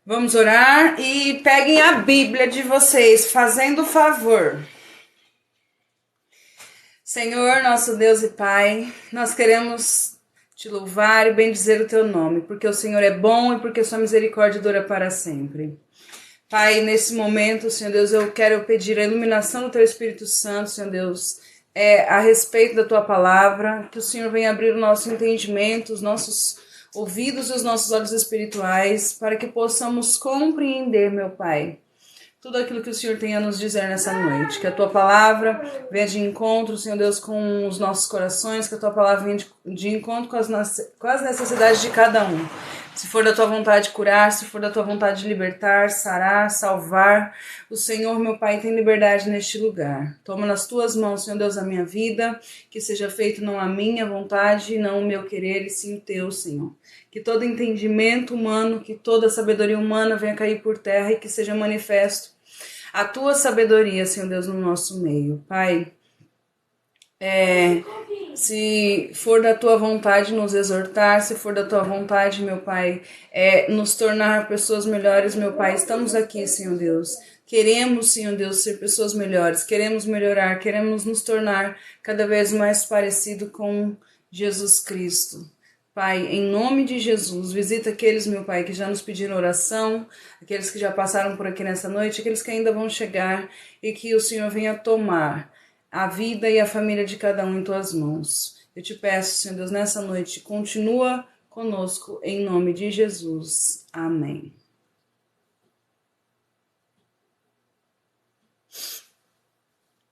Vamos orar e peguem a Bíblia de vocês, fazendo o favor. Senhor, nosso Deus e Pai, nós queremos te louvar e bendizer o teu nome, porque o Senhor é bom e porque sua misericórdia dura para sempre. Pai, nesse momento, Senhor Deus, eu quero pedir a iluminação do teu Espírito Santo, Senhor Deus, a respeito da tua palavra, que o Senhor venha abrir o nosso entendimento, os nossos ouvidos e os nossos olhos espirituais, para que possamos compreender, meu Pai, tudo aquilo que o Senhor tem a nos dizer nessa noite. Que a tua palavra venha de encontro, Senhor Deus, com os nossos corações, que a tua palavra venha de encontro com as necessidades de cada um. Se for da tua vontade curar, se for da tua vontade libertar, sarar, salvar, o Senhor, meu Pai, tem liberdade neste lugar. Toma nas tuas mãos, Senhor Deus, a minha vida, que seja feito não a minha vontade, não o meu querer, e sim o teu, Senhor. Que todo entendimento humano, que toda sabedoria humana venha cair por terra e que seja manifesto a tua sabedoria, Senhor Deus, no nosso meio. Pai, se for da tua vontade nos exortar, se for da tua vontade, meu Pai, nos tornar pessoas melhores, meu Pai, estamos aqui, Senhor Deus. Queremos, Senhor Deus, ser pessoas melhores, queremos melhorar, queremos nos tornar cada vez mais parecido com Jesus Cristo. Pai, em nome de Jesus, visita aqueles, meu Pai, que já nos pediram oração, aqueles que já passaram por aqui nessa noite, aqueles que ainda vão chegar, e que o Senhor venha tomar a vida e a família de cada um em tuas mãos. Eu te peço, Senhor Deus, nessa noite, continua conosco, em nome de Jesus. Amém.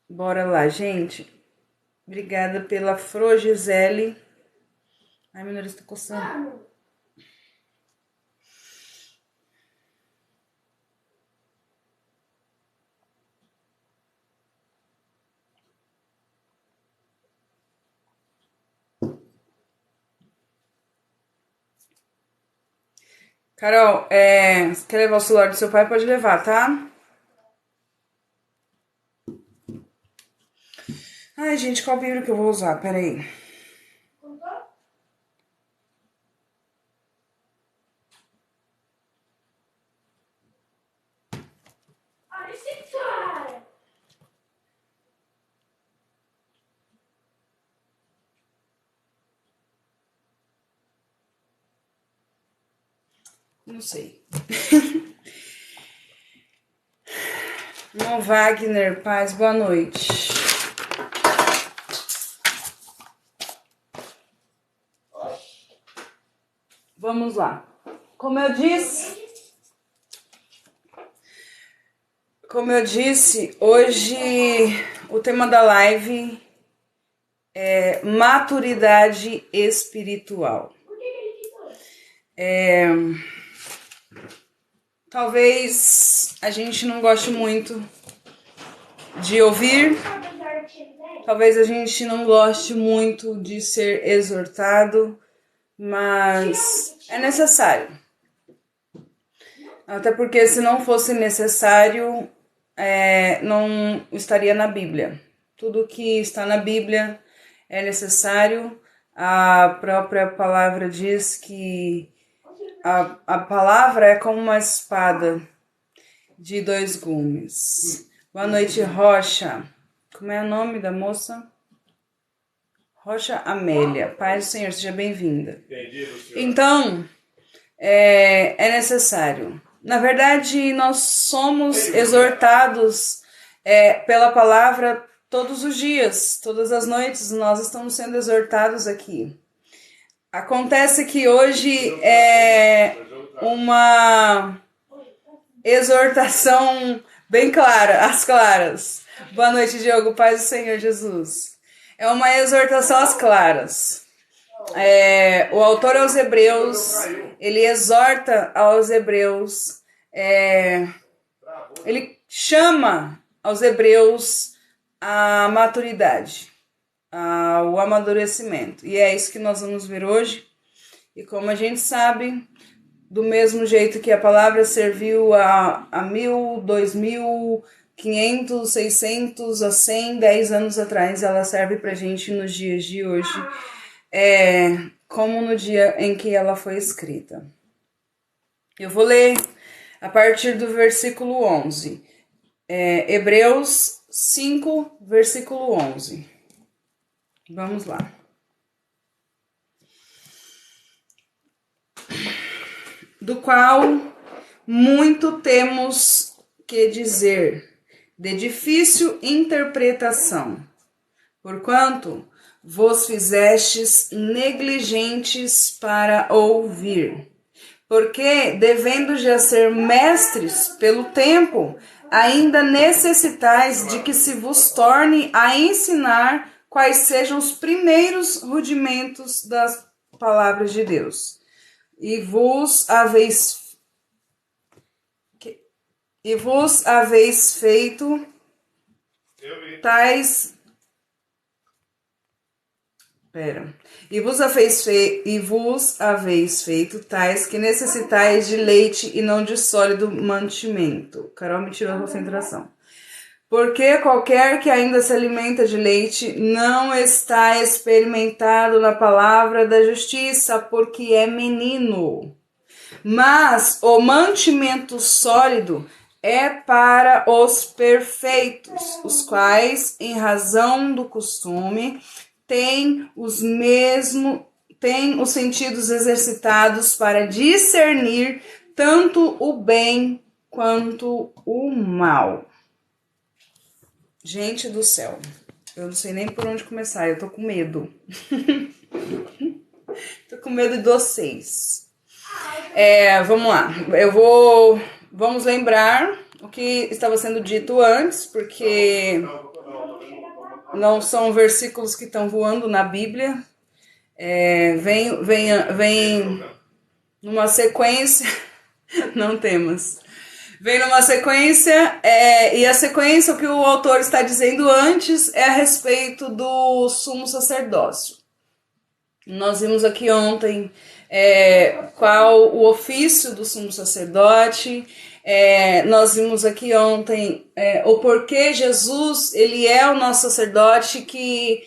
Bora lá, gente. Obrigada pela Frogisele. Ai, meu nariz tá coçando. Carol, quer levar o celular do seu pai? Pode levar, tá? Ai, gente, qual Bíblia que eu vou usar? Peraí. Não sei. Não, Wagner, paz, boa noite. Vamos lá. Como eu disse, hoje o tema da live é maturidade espiritual. Talvez a gente não goste muito de ouvir, talvez a gente não goste muito de ser exortado, mas é necessário. Até porque se não fosse necessário, não estaria na Bíblia. Tudo que está na Bíblia é necessário. A própria palavra diz que a palavra é como uma espada de dois gumes. Boa noite, Rocha. Como é o nome da moça? Rocha Amélia. Paz do Senhor, seja bem-vinda. Então, é necessário. Na verdade, nós somos exortados pela palavra todos os dias, todas as noites, nós estamos sendo exortados aqui. Acontece que hoje é uma exortação bem clara, às claras. Boa noite, Diogo, paz do Senhor Jesus. É uma exortação às claras. O autor aos Hebreus, ele exorta aos Hebreus, ele chama aos Hebreus a maturidade, o amadurecimento. E é isso que nós vamos ver hoje. E como a gente sabe, do mesmo jeito que a palavra serviu a 1000, 2000, 500, 600, a 100, 10 anos atrás, ela serve pra gente nos dias de hoje, como no dia em que ela foi escrita. Eu vou ler a partir do versículo 11. Hebreus 5, versículo 11. Vamos lá. Do qual muito temos que dizer, de difícil interpretação, porquanto vos fizestes negligentes para ouvir. Porque, devendo já ser mestres pelo tempo, ainda necessitais de que se vos torne a ensinar quais sejam os primeiros rudimentos das palavras de Deus. E vos haveis feito tais... E vos haveis feito tais que necessitais de leite e não de sólido mantimento. Carol me tirou a concentração. Porque qualquer que ainda se alimenta de leite não está experimentado na palavra da justiça, porque é menino. Mas o mantimento sólido é para os perfeitos, os quais, em razão do costume, têm os sentidos exercitados para discernir tanto o bem quanto o mal. Gente do céu, eu não sei nem por onde começar, eu tô com medo. Tô com medo de vocês. Vamos lá, vamos lembrar o que estava sendo dito antes, porque não são versículos que estão voando na Bíblia. Vem numa sequência, não temos. Vem numa sequência, e a sequência, o que o autor está dizendo antes, é a respeito do sumo sacerdócio. Nós vimos aqui ontem qual o ofício do sumo sacerdote, nós vimos aqui ontem o porquê Jesus, ele é o nosso sacerdote, que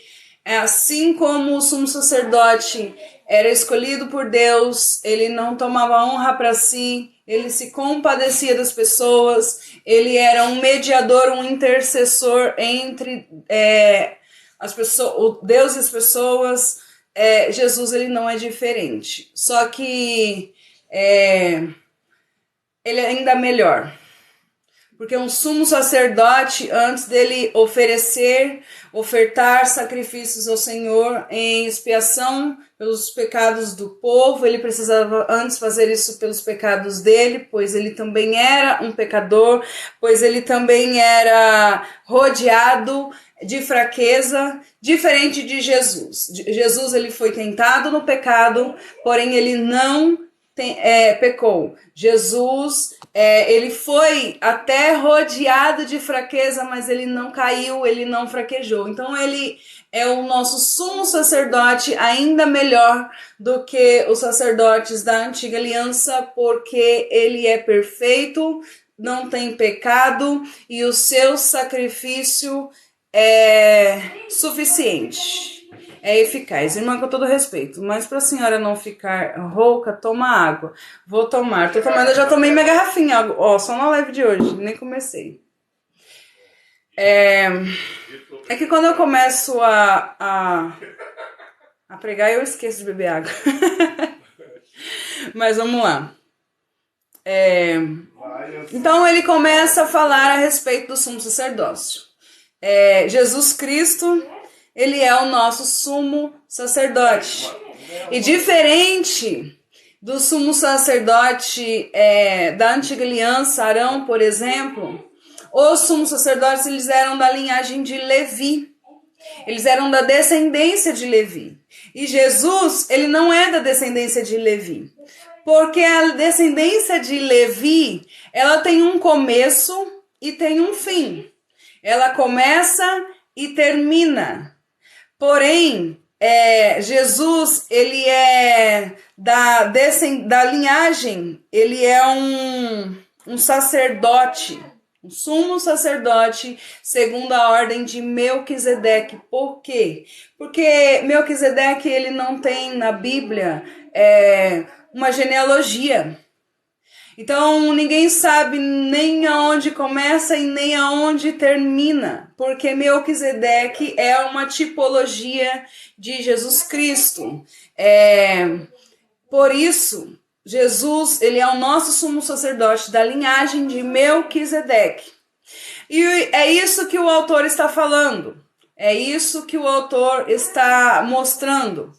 assim como o sumo sacerdote era escolhido por Deus, ele não tomava honra para si, ele se compadecia das pessoas, ele era um mediador, um intercessor entre as pessoas, o Deus e as pessoas. Jesus, ele não é diferente, só que ele é ainda melhor, porque um sumo sacerdote, antes dele ofertar sacrifícios ao Senhor em expiação pelos pecados do povo, ele precisava antes fazer isso pelos pecados dele, pois ele também era um pecador, pois ele também era rodeado de fraqueza, diferente de Jesus. Jesus, ele foi tentado no pecado, porém ele não pecou. Jesus, ele foi até rodeado de fraqueza, mas ele não caiu, ele não fraquejou. Então ele é o nosso sumo sacerdote, ainda melhor do que os sacerdotes da antiga aliança, porque ele é perfeito, não tem pecado, e o seu sacrifício é suficiente, é eficaz. Irmã, com todo respeito, mas para a senhora não ficar rouca, toma água. Vou tomar, tô tomando, eu já tomei minha garrafinha, ó, só na live de hoje, nem comecei. É que quando eu começo a pregar, eu esqueço de beber água. Mas vamos lá. Então ele começa a falar a respeito do sumo sacerdócio. Jesus Cristo, ele é o nosso sumo sacerdote. E diferente do sumo sacerdote da antiga aliança, Arão, por exemplo, os sumos sacerdotes, eles eram da linhagem de Levi. Eles eram da descendência de Levi. E Jesus, ele não é da descendência de Levi. Porque a descendência de Levi, ela tem um começo e tem um fim. Ela começa e termina. Porém, Jesus, ele é da linhagem, ele é um sacerdote, um sumo sacerdote, segundo a ordem de Melquisedeque. Por quê? Porque Melquisedeque, ele não tem na Bíblia uma genealogia. Então ninguém sabe nem aonde começa e nem aonde termina, porque Melquisedeque é uma tipologia de Jesus Cristo. Por isso, Jesus, ele é o nosso sumo sacerdote da linhagem de Melquisedeque. E é isso que o autor está falando. É isso que o autor está mostrando.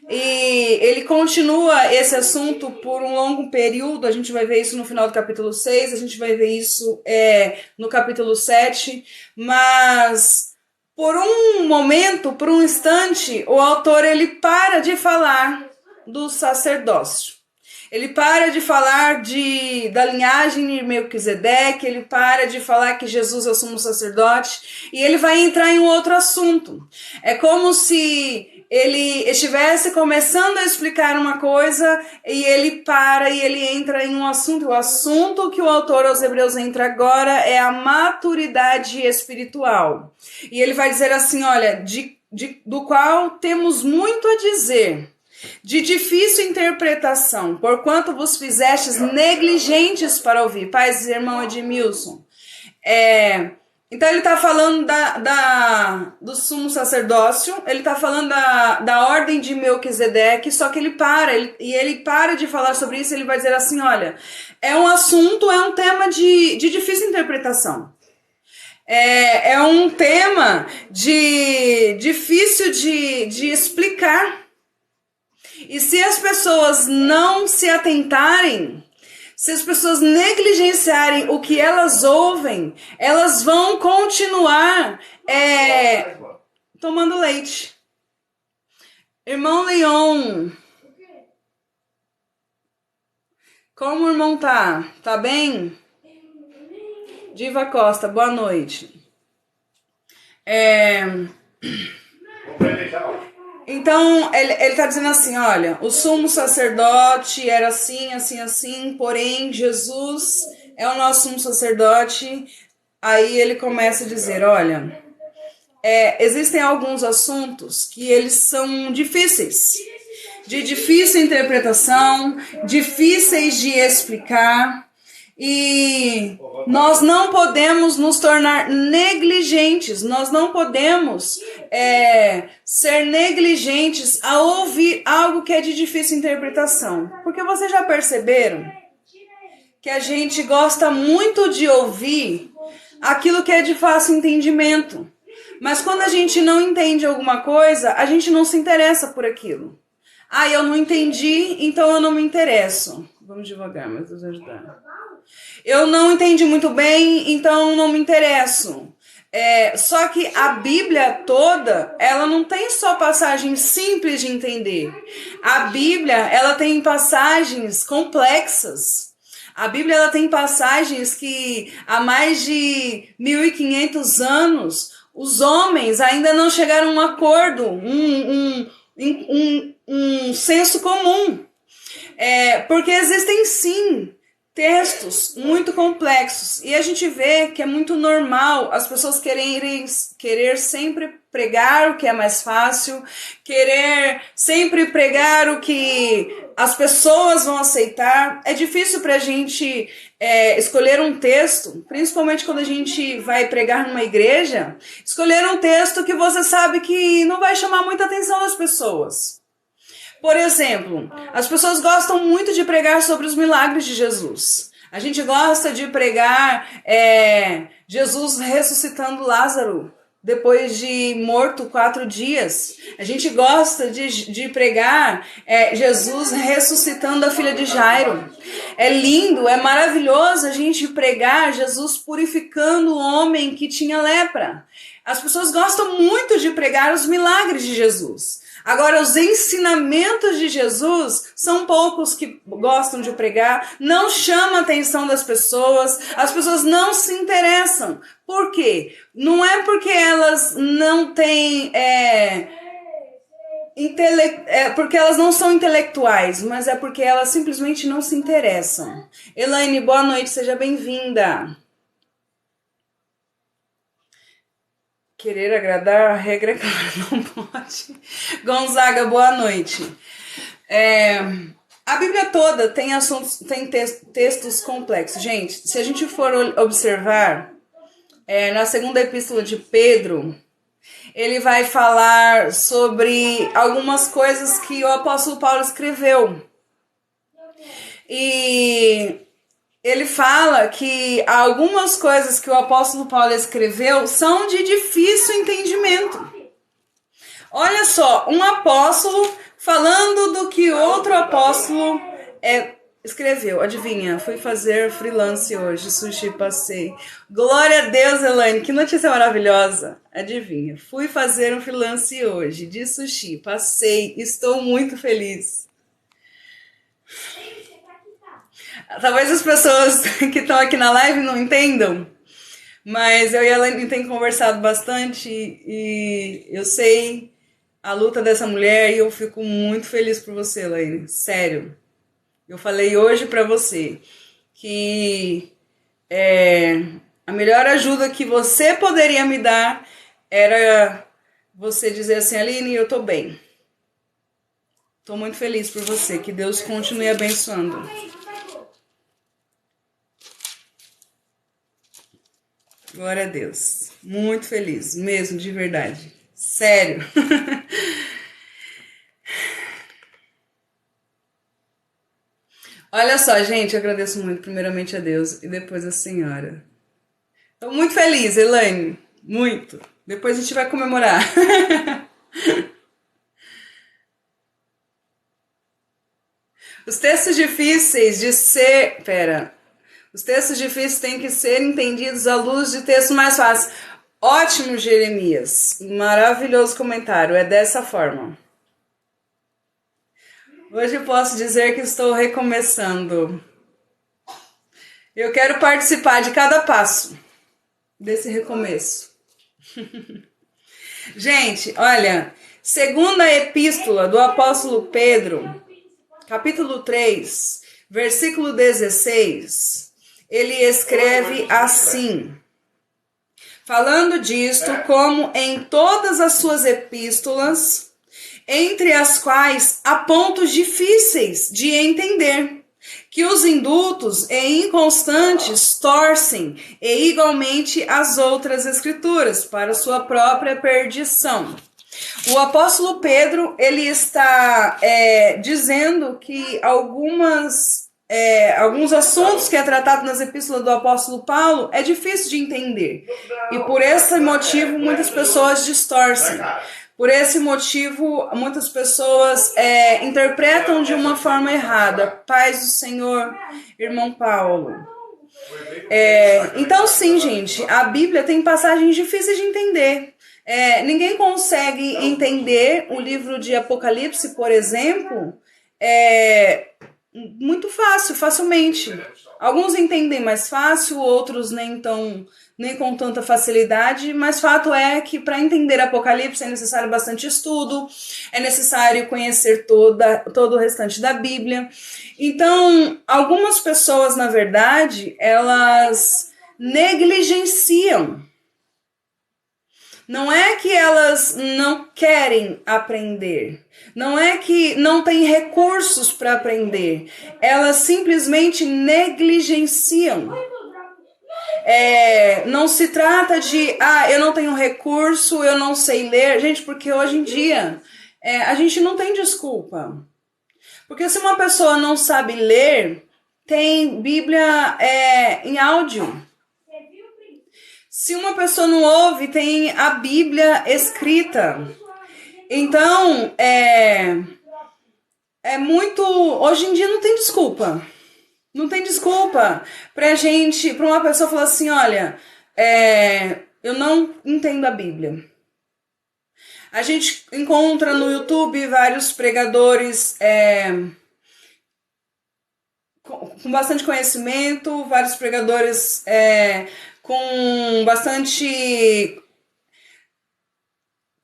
E ele continua esse assunto por um longo período. A gente vai ver isso no final do capítulo 6, a gente vai ver isso no capítulo 7. Mas por um momento, por um instante, o autor ele para de falar do sacerdócio. Ele para de falar da linhagem de Melquisedeque, ele para de falar que Jesus é o sumo sacerdote, e ele vai entrar em um outro assunto. É como se ele estivesse começando a explicar uma coisa, e ele para e ele entra em um assunto. O assunto que o autor aos Hebreus entra agora é a maturidade espiritual. E ele vai dizer assim, olha, do qual temos muito a dizer, de difícil interpretação, porquanto vos fizestes negligentes para ouvir. Paz, irmão Edmilson. Então ele está falando do sumo sacerdócio, ele está falando da ordem de Melquisedeque, só que ele para de falar sobre isso, ele vai dizer assim, olha, é um tema de difícil interpretação. É um tema difícil de explicar. E se as pessoas não se atentarem, se as pessoas negligenciarem o que elas ouvem, elas vão continuar tomando leite. Irmão Leon, como o irmão tá? Tá bem? Diva Costa, boa noite. Então, ele está dizendo assim, olha, o sumo sacerdote era assim, assim, assim, porém Jesus é o nosso sumo sacerdote. Aí ele começa a dizer, olha, existem alguns assuntos que eles são difíceis, de difícil interpretação, difíceis de explicar, e nós não podemos nos tornar negligentes, nós não podemos ser negligentes a ouvir algo que é de difícil interpretação. Porque vocês já perceberam que a gente gosta muito de ouvir aquilo que é de fácil entendimento. Mas quando a gente não entende alguma coisa, a gente não se interessa por aquilo. Ah, eu não entendi, então eu não me interesso. Vamos devagar, mas Deus ajudar. Eu não entendi muito bem, então não me interesso. Só que a Bíblia toda, ela não tem só passagens simples de entender. A Bíblia, ela tem passagens complexas. A Bíblia, ela tem passagens que há mais de 1500 anos, os homens ainda não chegaram a um acordo, um senso comum. Porque existem sim textos muito complexos, e a gente vê que é muito normal as pessoas querer sempre pregar o que é mais fácil, querer sempre pregar o que as pessoas vão aceitar. É difícil para a gente escolher um texto, principalmente quando a gente vai pregar numa igreja, escolher um texto que você sabe que não vai chamar muita atenção das pessoas. Por exemplo, as pessoas gostam muito de pregar sobre os milagres de Jesus. A gente gosta de pregar Jesus ressuscitando Lázaro depois de morto 4 dias. A gente gosta de pregar Jesus ressuscitando a filha de Jairo. É lindo, é maravilhoso a gente pregar Jesus purificando o homem que tinha lepra. As pessoas gostam muito de pregar os milagres de Jesus. Agora, os ensinamentos de Jesus, são poucos que gostam de pregar, não chama a atenção das pessoas, as pessoas não se interessam. Por quê? Não é porque elas não têm, porque elas não são intelectuais, mas é porque elas simplesmente não se interessam. Elaine, boa noite, seja bem-vinda. Querer agradar, a regra não pode. Gonzaga, boa noite. A Bíblia toda tem assuntos, tem textos complexos. Gente, se a gente for observar, na segunda epístola de Pedro, ele vai falar sobre algumas coisas que o apóstolo Paulo escreveu. E ele fala que algumas coisas que o apóstolo Paulo escreveu são de difícil entendimento. Olha só, um apóstolo falando do que outro apóstolo escreveu. Adivinha, fui fazer freelance hoje, sushi, passei. Glória a Deus, Elaine, que notícia maravilhosa. Adivinha, fui fazer um freelance hoje de sushi, passei, estou muito feliz. Talvez as pessoas que estão aqui na live não entendam, mas eu e a Elaine tem conversado bastante e eu sei a luta dessa mulher e eu fico muito feliz por você, Elaine. Sério. Eu falei hoje pra você que a melhor ajuda que você poderia me dar era você dizer assim, Aline, eu tô bem. Tô muito feliz por você. Que Deus continue abençoando. Glória a Deus. Muito feliz, mesmo, de verdade. Sério. Olha só, gente, eu agradeço muito, primeiramente a Deus e depois a senhora. Tô muito feliz, Elaine. Muito. Depois a gente vai comemorar. Os textos difíceis de ser... Os textos difíceis têm que ser entendidos à luz de textos mais fáceis. Ótimo, Jeremias. Maravilhoso comentário. É dessa forma. Hoje eu posso dizer que estou recomeçando. Eu quero participar de cada passo desse recomeço. Gente, olha, segunda epístola do apóstolo Pedro, capítulo 3, versículo 16, ele escreve assim, falando disto, como em todas as suas epístolas, entre as quais há pontos difíceis de entender, que os indultos e inconstantes torcem, e igualmente as outras escrituras, para sua própria perdição. O apóstolo Pedro, ele está dizendo que alguns assuntos que é tratado nas epístolas do apóstolo Paulo é difícil de entender. E por esse motivo, muitas pessoas distorcem. Por esse motivo, muitas pessoas interpretam de uma forma errada. Paz do Senhor, irmão Paulo. Então, sim, gente, a Bíblia tem passagens difíceis de entender. Ninguém consegue entender o livro de Apocalipse, por exemplo, muito facilmente. Alguns entendem mais fácil, outros nem com tanta facilidade, mas fato é que para entender Apocalipse é necessário bastante estudo, é necessário conhecer todo o restante da Bíblia. Então, algumas pessoas, na verdade, elas negligenciam. Não é que elas não querem aprender, não é que não têm recursos para aprender, elas simplesmente negligenciam. Não se trata de, eu não tenho recurso, eu não sei ler. Gente, porque hoje em dia a gente não tem desculpa. Porque se uma pessoa não sabe ler, tem Bíblia em áudio. Se uma pessoa não ouve, tem a Bíblia escrita. Então, muito... Hoje em dia não tem desculpa. Não tem desculpa pra uma pessoa falar assim, olha, eu não entendo a Bíblia. A gente encontra no YouTube vários pregadores com bastante conhecimento, vários pregadores com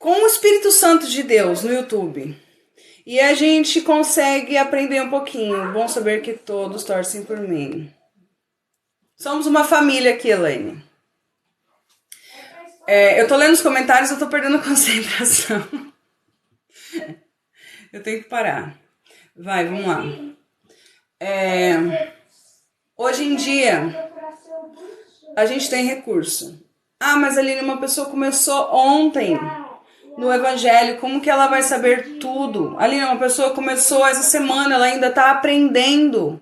o Espírito Santo de Deus no YouTube. E a gente consegue aprender um pouquinho. Bom saber que todos torcem por mim. Somos uma família aqui, Elaine. Eu tô lendo os comentários, eu tô perdendo a concentração. Eu tenho que parar. Vai, vamos lá. Hoje em dia, a gente tem recurso. Ah, mas Aline, uma pessoa começou ontem no Evangelho, como que ela vai saber tudo? Aline, uma pessoa começou essa semana, ela ainda está aprendendo.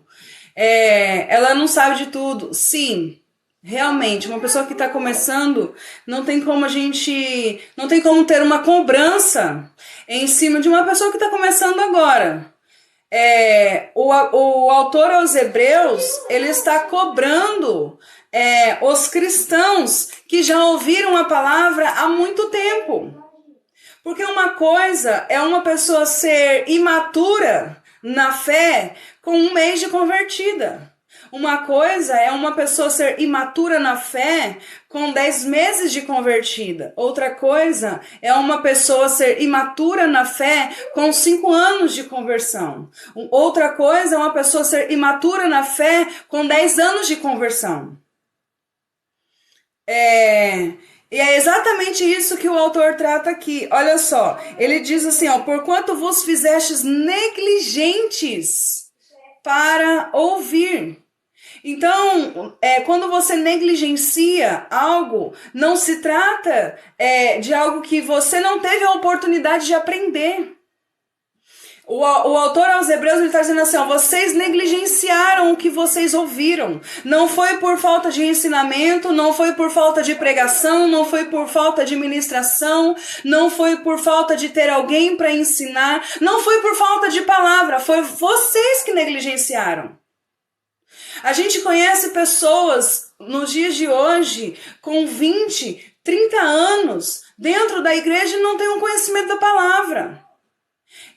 Ela não sabe de tudo. Sim, realmente, uma pessoa que está começando, não tem como ter uma cobrança em cima de uma pessoa que está começando agora. O autor aos Hebreus, ele está cobrando os cristãos que já ouviram a palavra há muito tempo. Porque uma coisa é uma pessoa ser imatura na fé com 1 mês de convertida. Uma coisa é uma pessoa ser imatura na fé com 10 meses de convertida. Outra coisa é uma pessoa ser imatura na fé com 5 anos de conversão. Outra coisa é uma pessoa ser imatura na fé com 10 anos de conversão. E é exatamente isso que o autor trata aqui. Olha só, ele diz assim, porquanto vos fizestes negligentes para ouvir. Então, quando você negligencia algo, não se trata de algo que você não teve a oportunidade de aprender. O autor aos Hebreus ele está dizendo assim, vocês negligenciaram o que vocês ouviram. Não foi por falta de ensinamento, não foi por falta de pregação, não foi por falta de ministração, não foi por falta de ter alguém para ensinar, não foi por falta de palavra, foi vocês que negligenciaram. A gente conhece pessoas nos dias de hoje com 20, 30 anos dentro da igreja e não tem um conhecimento da palavra.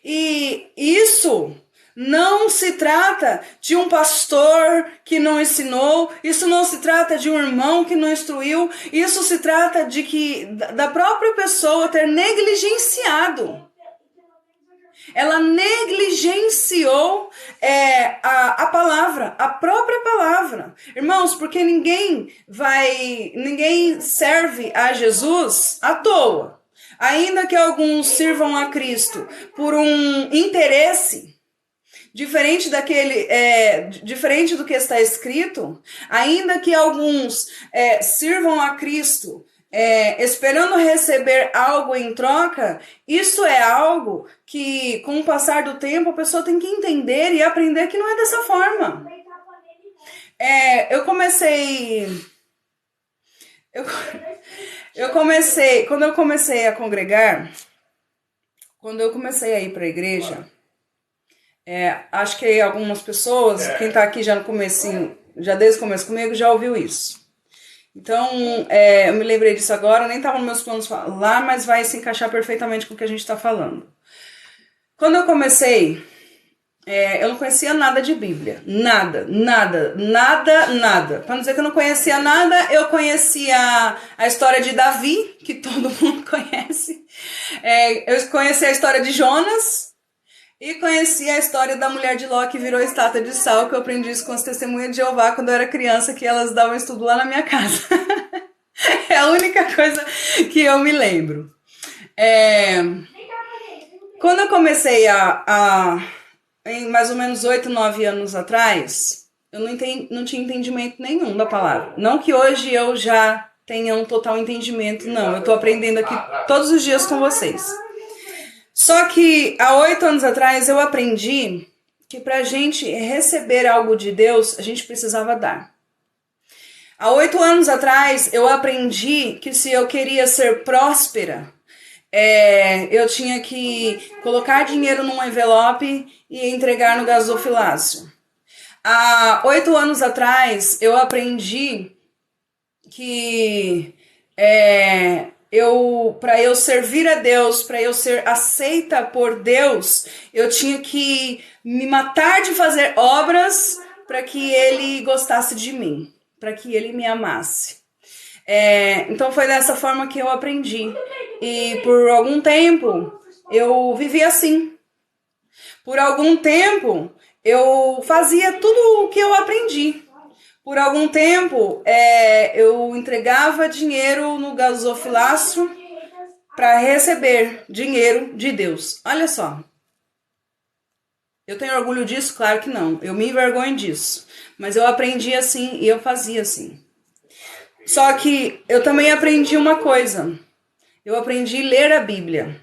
E isso não se trata de um pastor que não ensinou, isso não se trata de um irmão que não instruiu, isso se trata da própria pessoa ter negligenciado. Ela negligenciou a palavra, a própria palavra. Irmãos, porque ninguém serve a Jesus à toa. Ainda que alguns sirvam a Cristo por um interesse diferente diferente do que está escrito, ainda que alguns sirvam a Cristo esperando receber algo em troca, isso é algo que, com o passar do tempo, a pessoa tem que entender e aprender que não é dessa forma. Quando eu comecei a congregar, quando eu comecei a ir para a igreja, acho que algumas pessoas, quem está aqui já no comecinho, já desde o começo comigo, já ouviu isso. Então, eu me lembrei disso agora, nem estava nos meus planos lá, mas vai se encaixar perfeitamente com o que a gente está falando. Quando eu comecei, eu não conhecia nada de Bíblia. Nada. Para não dizer que eu não conhecia nada, eu conhecia a história de Davi, que todo mundo conhece. Eu conheci a história de Jonas e conheci a história da mulher de Ló que virou estátua de sal, que eu aprendi isso com as testemunhas de Jeová quando eu era criança, que elas davam estudo lá na minha casa. É a única coisa que eu me lembro. Quando eu comecei em mais ou menos 8, 9 anos atrás, eu não tinha entendimento nenhum da palavra. Não que hoje eu já tenha um total entendimento, não. Eu estou aprendendo aqui todos os dias com vocês. Só que há 8 anos atrás eu aprendi que para a gente receber algo de Deus, a gente precisava dar. Há 8 anos atrás eu aprendi que se eu queria ser próspera, eu tinha que colocar dinheiro num envelope e entregar no gasofilácio. Há 8 anos atrás eu aprendi que para eu servir a Deus, para eu ser aceita por Deus, eu tinha que me matar de fazer obras para que Ele gostasse de mim, para que Ele me amasse. Então foi dessa forma que eu aprendi. E por algum tempo eu vivi assim. Por algum tempo eu fazia tudo o que eu aprendi. Por algum tempo, eu entregava dinheiro no gasofilácio para receber dinheiro de Deus. Olha só. Eu tenho orgulho disso? Claro que não. Eu me envergonho disso. Mas eu aprendi assim e eu fazia assim. Só que eu também aprendi uma coisa. Eu aprendi a ler a Bíblia.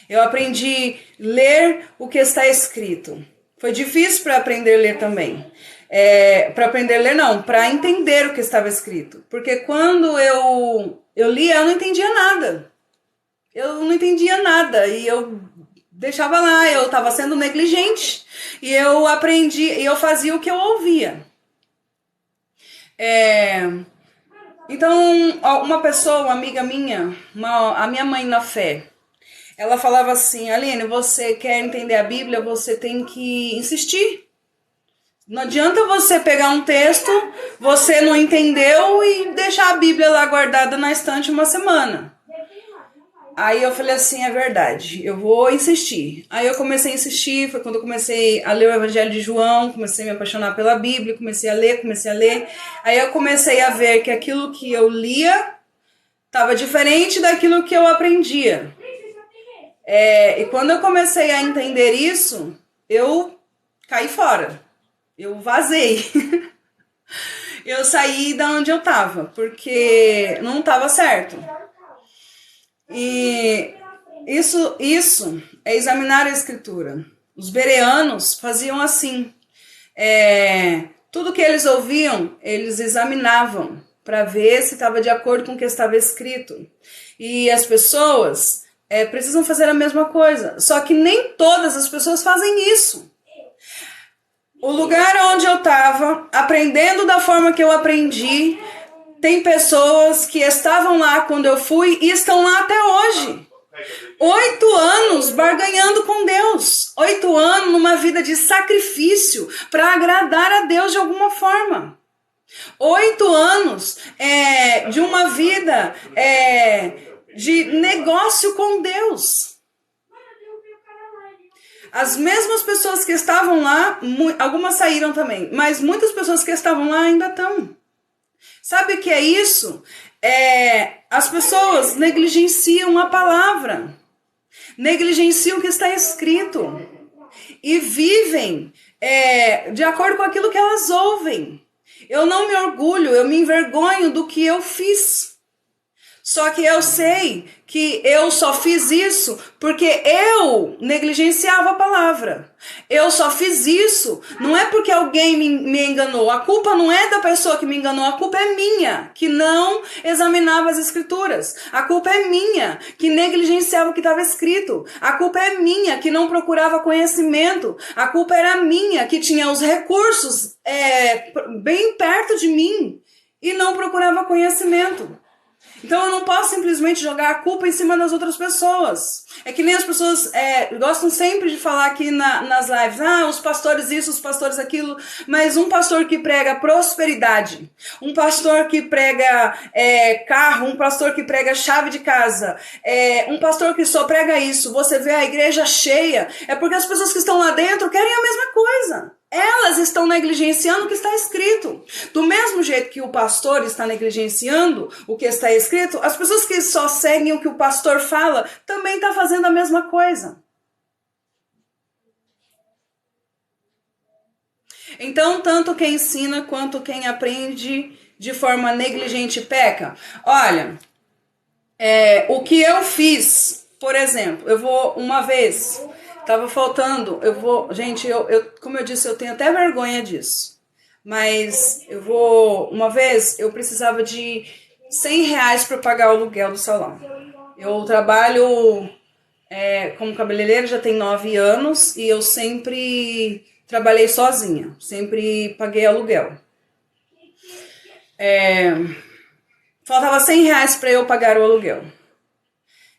Eu aprendi a ler o que está escrito. Foi difícil para aprender a ler também. Para aprender a ler não, para entender o que estava escrito. Porque quando eu lia, eu não entendia nada. Eu não entendia nada e eu deixava lá, eu estava sendo negligente. E eu aprendi, e eu fazia o que eu ouvia. Então, uma pessoa, uma amiga minha, a minha mãe na fé, ela falava assim: Aline, você quer entender a Bíblia, você tem que insistir. Não adianta você pegar um texto, você não entendeu e deixar a Bíblia lá guardada na estante uma semana. Aí eu falei assim, é verdade, eu vou insistir. Aí eu comecei a insistir, foi quando eu comecei a ler o Evangelho de João, comecei a me apaixonar pela Bíblia, comecei a ler. Aí eu comecei a ver que aquilo que eu lia estava diferente daquilo que eu aprendia. E quando eu comecei a entender isso, eu caí fora. Eu vazei. Eu saí da onde eu estava, porque não estava certo. E isso é examinar a Escritura. Os bereanos faziam assim. Tudo que eles ouviam, eles examinavam para ver se estava de acordo com o que estava escrito. E as pessoas precisam fazer a mesma coisa. Só que nem todas as pessoas fazem isso. O lugar onde eu estava, aprendendo da forma que eu aprendi, tem pessoas que estavam lá quando eu fui e estão lá até hoje. 8 anos barganhando com Deus. 8 anos numa vida de sacrifício para agradar a Deus de alguma forma. 8 anos de uma vida de negócio com Deus. As mesmas pessoas que estavam lá, algumas saíram também, mas muitas pessoas que estavam lá ainda estão. Sabe o que é isso? As pessoas negligenciam a palavra, negligenciam o que está escrito e vivem de acordo com aquilo que elas ouvem. Eu não me orgulho, eu me envergonho do que eu fiz. Só que eu sei que eu só fiz isso porque eu negligenciava a palavra. Eu só fiz isso, não é porque alguém me enganou. A culpa não é da pessoa que me enganou, a culpa é minha, que não examinava as escrituras. A culpa é minha, que negligenciava o que estava escrito. A culpa é minha, que não procurava conhecimento. A culpa era minha, que tinha os recursos bem perto de mim e não procurava conhecimento. Então eu não posso simplesmente jogar a culpa em cima das outras pessoas. É que nem as pessoas gostam sempre de falar aqui nas lives, os pastores isso, os pastores aquilo, mas um pastor que prega prosperidade, um pastor que prega carro, um pastor que prega chave de casa, um pastor que só prega isso, você vê a igreja cheia, é porque as pessoas que estão lá dentro querem a mesma coisa. Elas estão negligenciando o que está escrito. Do mesmo jeito que o pastor está negligenciando o que está escrito, as pessoas que só seguem o que o pastor fala também estão fazendo a mesma coisa. Então, tanto quem ensina quanto quem aprende de forma negligente peca. Olha, o que eu fiz, por exemplo, eu vou uma vez... Tava faltando, gente, como eu disse, eu tenho até vergonha disso. Mas uma vez eu precisava de R$100 para pagar o aluguel do salão. Eu trabalho como cabeleireira já tem 9 anos e eu sempre trabalhei sozinha, sempre paguei aluguel. Faltava R$100 para eu pagar o aluguel.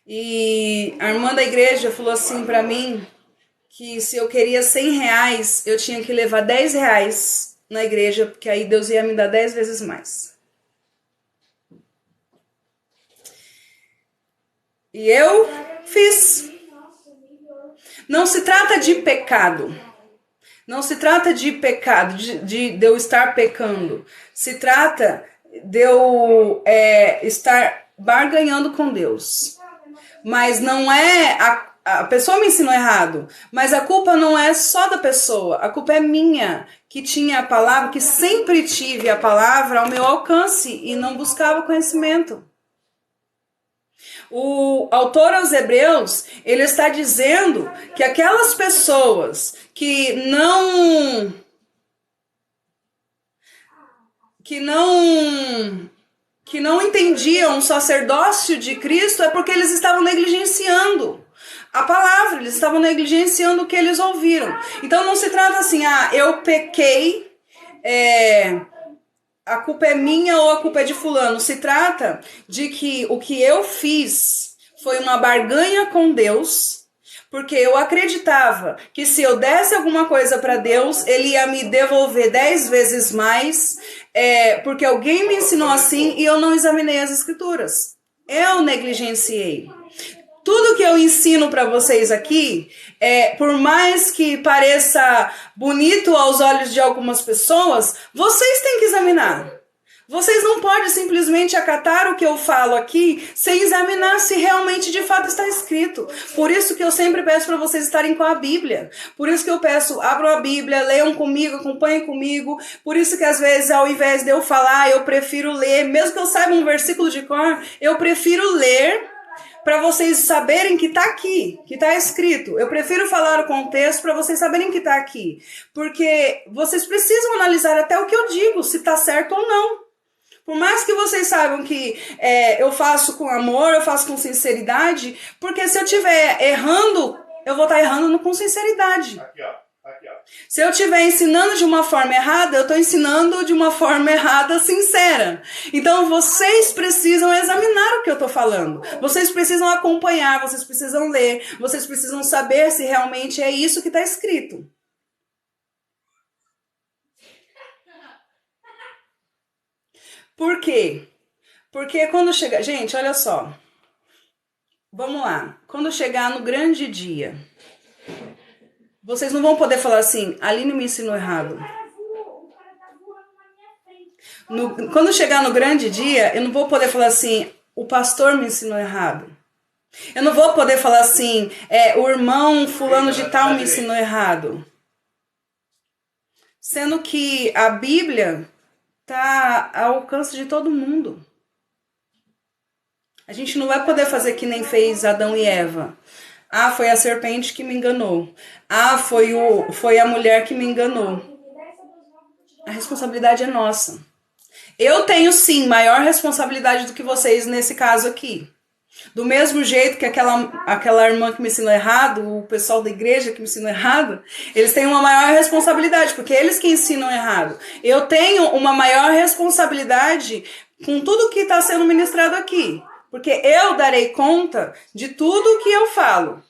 E a irmã da igreja falou assim para mim, que se eu queria R$100, eu tinha que levar R$10 na igreja, porque aí Deus ia me dar 10 vezes mais. E eu fiz. Não se trata de pecado. Não se trata de pecado, de eu estar pecando. Se trata de eu estar barganhando com Deus. Mas não é a pessoa me ensinou errado, mas a culpa não é só da pessoa, a culpa é minha, que tinha a palavra, que sempre tive a palavra ao meu alcance e não buscava conhecimento. O autor aos Hebreus, ele está dizendo que aquelas pessoas que não entendiam o sacerdócio de Cristo é porque eles estavam negligenciando a palavra, eles estavam negligenciando o que eles ouviram. Então não se trata assim, eu pequei, a culpa é minha ou a culpa é de fulano. Se trata de que o que eu fiz foi uma barganha com Deus, porque eu acreditava que se eu desse alguma coisa para Deus, Ele ia me devolver 10 vezes mais, porque alguém me ensinou assim e eu não examinei as Escrituras. Eu negligenciei. Tudo que eu ensino para vocês aqui, por mais que pareça bonito aos olhos de algumas pessoas, vocês têm que examinar. Vocês não podem simplesmente acatar o que eu falo aqui sem examinar se realmente de fato está escrito. Por isso que eu sempre peço para vocês estarem com a Bíblia. Por isso que eu peço, abram a Bíblia, leiam comigo, acompanhem comigo. Por isso que às vezes, ao invés de eu falar, eu prefiro ler. Mesmo que eu saiba um versículo de cor, eu prefiro ler para vocês saberem que está aqui, que está escrito. Eu prefiro falar o contexto para vocês saberem que está aqui. Porque vocês precisam analisar até o que eu digo, se está certo ou não. Por mais que vocês saibam que eu faço com amor, eu faço com sinceridade, porque se eu estiver errando, eu vou estar errando com sinceridade. Aqui, ó. Se eu estiver ensinando de uma forma errada, eu estou ensinando de uma forma errada sincera. Então vocês precisam examinar o que eu estou falando. Vocês precisam acompanhar, vocês precisam ler, vocês precisam saber se realmente é isso que está escrito. Por quê? Porque quando chegar... Gente, olha só. Vamos lá. Quando chegar no grande dia, vocês não vão poder falar assim, Aline me ensinou errado. Quando chegar no grande dia, eu não vou poder falar assim, o pastor me ensinou errado. Eu não vou poder falar assim, o irmão fulano de tal me ensinou errado. Sendo que a Bíblia está ao alcance de todo mundo. A gente não vai poder fazer que nem fez Adão e Eva. Foi a serpente que me enganou. Foi a mulher que me enganou. A responsabilidade é nossa. Eu tenho sim maior responsabilidade do que vocês nesse caso aqui. Do mesmo jeito que aquela irmã que me ensinou errado, o pessoal da igreja que me ensinou errado, eles têm uma maior responsabilidade, porque eles que ensinam errado. Eu tenho uma maior responsabilidade com tudo que está sendo ministrado aqui, porque eu darei conta de tudo que eu falo.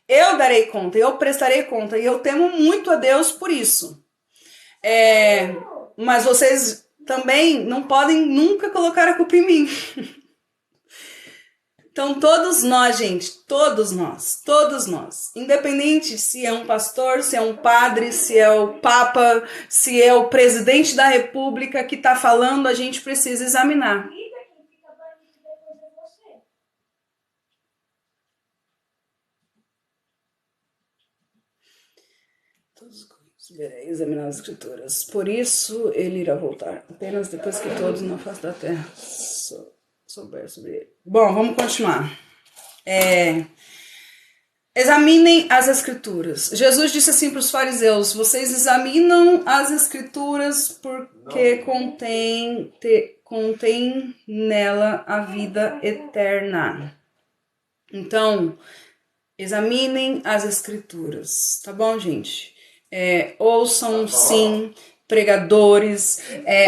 Eu darei conta, eu prestarei conta, e eu temo muito a Deus por isso. Mas vocês também não podem nunca colocar a culpa em mim. Então todos nós, gente, todos nós, independente se é um pastor, se é um padre, se é o papa, se é o presidente da república que está falando, a gente precisa examinar. Todos verei examinar as escrituras. Por isso ele irá voltar, apenas depois que todos na face da terra souber sobre ele. Bom, vamos continuar. Examinem as escrituras. Jesus disse assim para os fariseus, vocês examinam as escrituras porque contém nela a vida eterna. Então, examinem as escrituras. Tá bom, gente? Ouçam sim pregadores,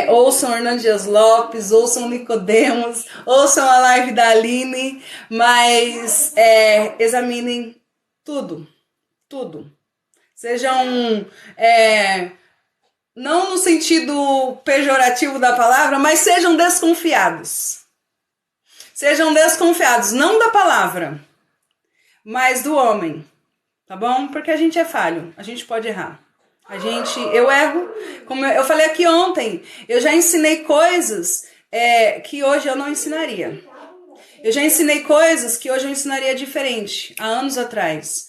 ouçam Hernandes Dias Lopes, ouçam Nicodemos, ouçam a live da Aline, mas examinem tudo. Sejam, não no sentido pejorativo da palavra, mas sejam desconfiados. Sejam desconfiados, não da palavra, mas do homem, tá bom? Porque a gente é falho, a gente pode errar. Eu erro, como eu falei aqui ontem, eu já ensinei coisas que hoje eu não ensinaria. Eu já ensinei coisas que hoje eu ensinaria diferente, há anos atrás.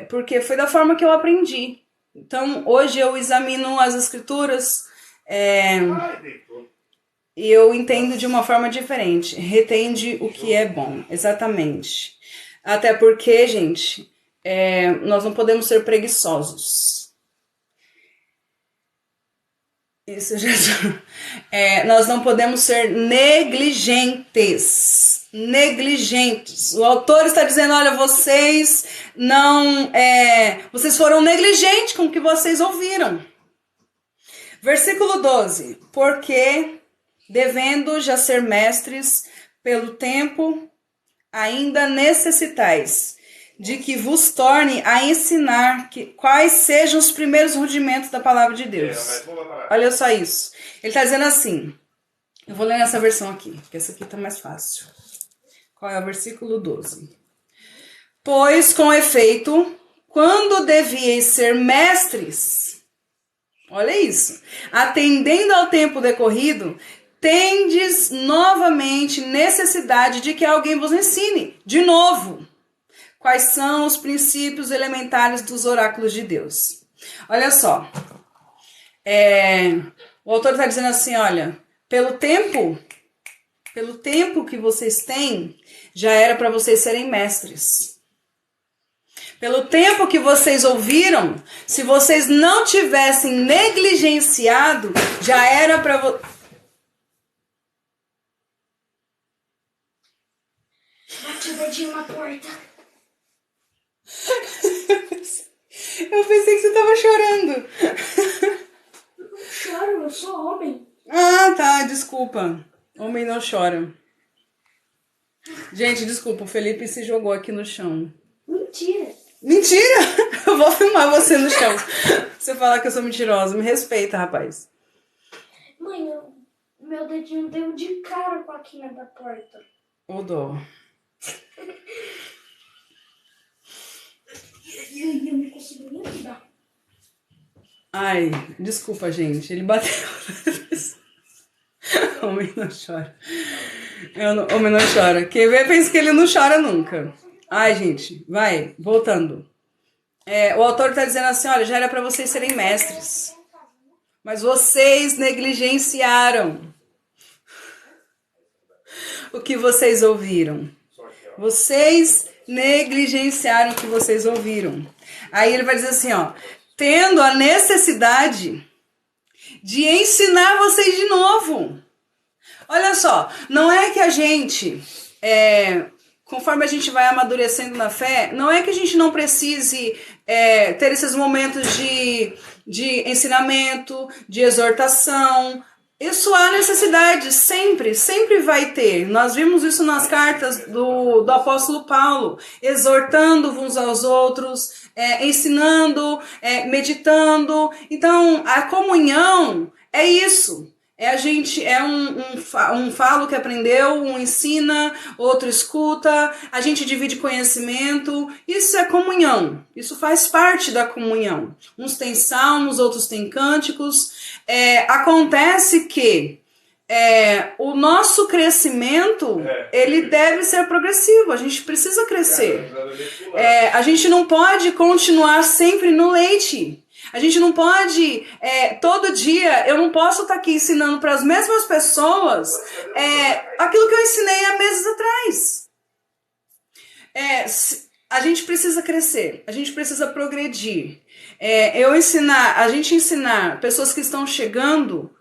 Porque foi da forma que eu aprendi. Então, hoje eu examino as escrituras e eu entendo de uma forma diferente. Retende o que é bom, exatamente. Até porque, gente, nós não podemos ser preguiçosos. Isso, Jesus. Nós não podemos ser negligentes. Negligentes. O autor está dizendo, olha, vocês vocês foram negligentes com o que vocês ouviram. Versículo 12. Porque, devendo já ser mestres, pelo tempo ainda necessitais de que vos torne a ensinar quais sejam os primeiros rudimentos da palavra de Deus. Olha só isso. Ele está dizendo assim, eu vou ler nessa versão aqui, porque essa aqui está mais fácil. Qual é o versículo 12? Pois, com efeito, quando devieis ser mestres, olha isso, atendendo ao tempo decorrido, tendes novamente necessidade de que alguém vos ensine, de novo, quais são os princípios elementares dos oráculos de Deus. Olha só, o autor está dizendo assim, olha, pelo tempo que vocês têm, já era para vocês serem mestres. Pelo tempo que vocês ouviram, se vocês não tivessem negligenciado, já era para vocês. Bate o dedinho na porta. Eu pensei que você tava chorando. Eu não choro, eu sou homem. Ah, tá, desculpa. Homem não chora. Gente, desculpa, o Felipe se jogou aqui no chão. Mentira. Mentira? Eu vou filmar você no chão. Você falar que eu sou mentirosa, me respeita, rapaz. Mãe, meu dedinho deu de cara com a quina da porta. Ô dó. E eu não consigo nem ajudar. Ai, desculpa, gente. Ele bateu. Homem não chora. Homem não chora. Quem vê pensa que ele não chora nunca. Ai, gente, vai, voltando. O autor está dizendo assim, olha, já era para vocês serem mestres. Mas vocês negligenciaram o que vocês ouviram. Vocês negligenciaram o que vocês ouviram. Aí ele vai dizer assim, ó, tendo a necessidade de ensinar vocês de novo. Olha só, não é que a gente, conforme a gente vai amadurecendo na fé, não é que a gente não precise ter esses momentos de ensinamento, de exortação. Isso há necessidade, sempre vai ter. Nós vimos isso nas cartas do apóstolo Paulo, exortando uns aos outros, ensinando, meditando. Então, a comunhão é isso. A gente um fala o que aprendeu, um ensina, outro escuta, a gente divide conhecimento. Isso é comunhão, isso faz parte da comunhão. Uns têm salmos, outros têm cânticos. Acontece que o nosso crescimento, ele deve ser progressivo, a gente precisa crescer. A gente não pode continuar sempre no leite. A gente não pode, todo dia, eu não posso estar aqui ensinando para as mesmas pessoas aquilo que eu ensinei há meses atrás. A gente precisa crescer, a gente precisa progredir. A gente ensinar pessoas que estão chegando,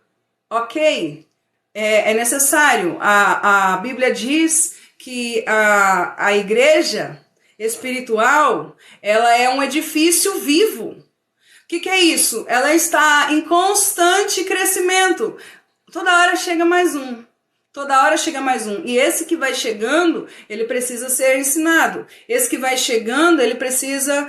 ok, é necessário. A Bíblia diz que a igreja espiritual, ela é um edifício vivo. O que é isso? Ela está em constante crescimento. Toda hora chega mais um. Toda hora chega mais um. E esse que vai chegando, ele precisa ser ensinado. Esse que vai chegando, ele precisa...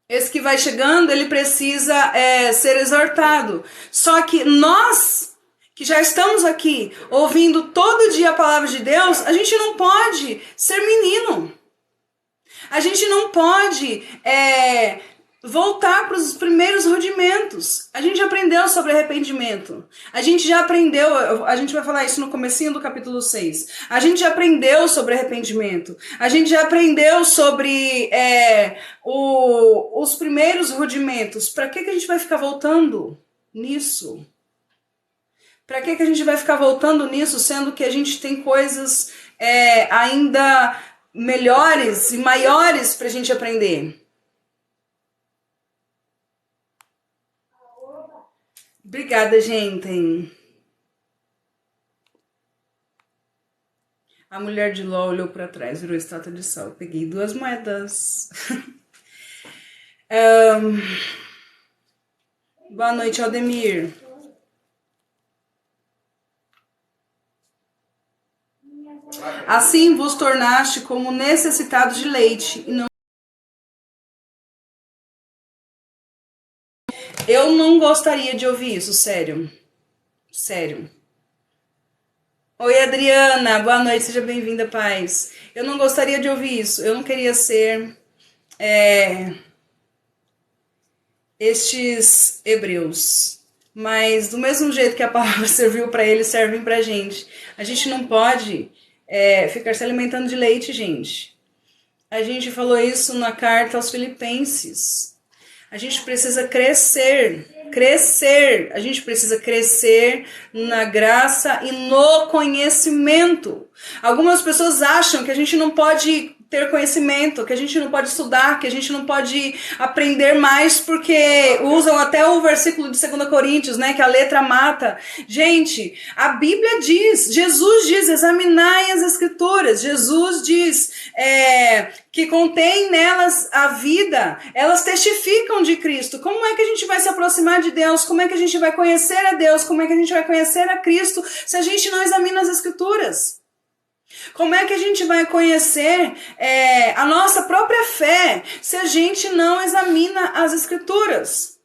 Esse que vai chegando, ele precisa ser exortado. Só que nós, que já estamos aqui, ouvindo todo dia a palavra de Deus, a gente não pode ser menino. A gente não pode voltar para os primeiros rudimentos. A gente aprendeu sobre arrependimento. A gente já aprendeu, a gente vai falar isso no comecinho do capítulo 6. A gente já aprendeu sobre arrependimento. A gente já aprendeu sobre os primeiros rudimentos. Para que a gente vai ficar voltando nisso? Para que a gente vai ficar voltando nisso, sendo que a gente tem coisas ainda melhores e maiores para a gente aprender? Obrigada, gente. A mulher de Ló olhou para trás, virou estátua de sal. Peguei 2 moedas. Boa noite, Aldemir. Assim vos tornaste como necessitados de leite. E não... Eu não gostaria de ouvir isso, sério. Sério. Oi, Adriana. Boa noite, seja bem-vinda, paz. Eu não gostaria de ouvir isso. Eu não queria ser estes hebreus. Mas do mesmo jeito que a palavra serviu para eles, servem para a gente. A gente não pode ficar se alimentando de leite, gente. A gente falou isso na carta aos Filipenses. A gente precisa crescer. A gente precisa crescer na graça e no conhecimento. Algumas pessoas acham que a gente não pode ter conhecimento, que a gente não pode estudar, que a gente não pode aprender mais, porque usam até o versículo de 2 Coríntios, né, que a letra mata. Gente, a Bíblia diz, Jesus diz, examinai as Escrituras. Jesus diz que contém nelas a vida, elas testificam de Cristo. Como é que a gente vai se aproximar de Deus? Como é que a gente vai conhecer a Deus? Como é que a gente vai conhecer a Cristo se a gente não examina as Escrituras? Como é que a gente vai conhecer a nossa própria fé se a gente não examina as Escrituras?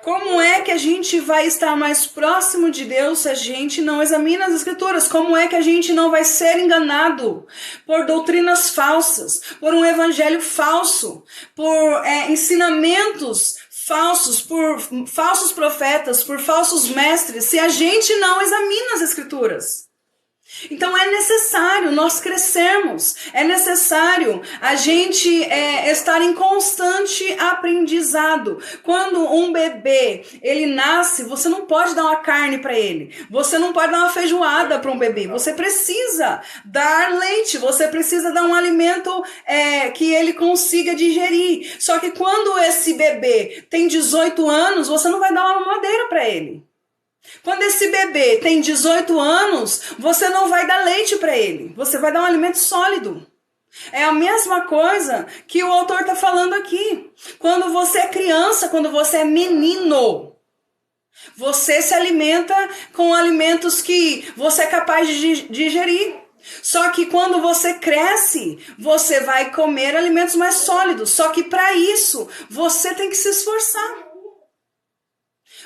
Como é que a gente vai estar mais próximo de Deus se a gente não examina as Escrituras? Como é que a gente não vai ser enganado por doutrinas falsas, por um evangelho falso, por ensinamentos falsos, por falsos profetas, por falsos mestres, se a gente não examina as Escrituras? Então é necessário nós crescermos, é necessário a gente estar em constante aprendizado. Quando um bebê ele nasce, você não pode dar uma carne para ele, você não pode dar uma feijoada para um bebê, você precisa dar leite, você precisa dar um alimento que ele consiga digerir. Só que quando esse bebê tem 18 anos, você não vai dar uma mamadeira para ele. Quando esse bebê tem 18 anos, você não vai dar leite para ele, você vai dar um alimento sólido. É a mesma coisa que o autor está falando aqui. Quando você é criança, quando você é menino, você se alimenta com alimentos que você é capaz de digerir. Só que quando você cresce, você vai comer alimentos mais sólidos. Só que para isso, você tem que se esforçar.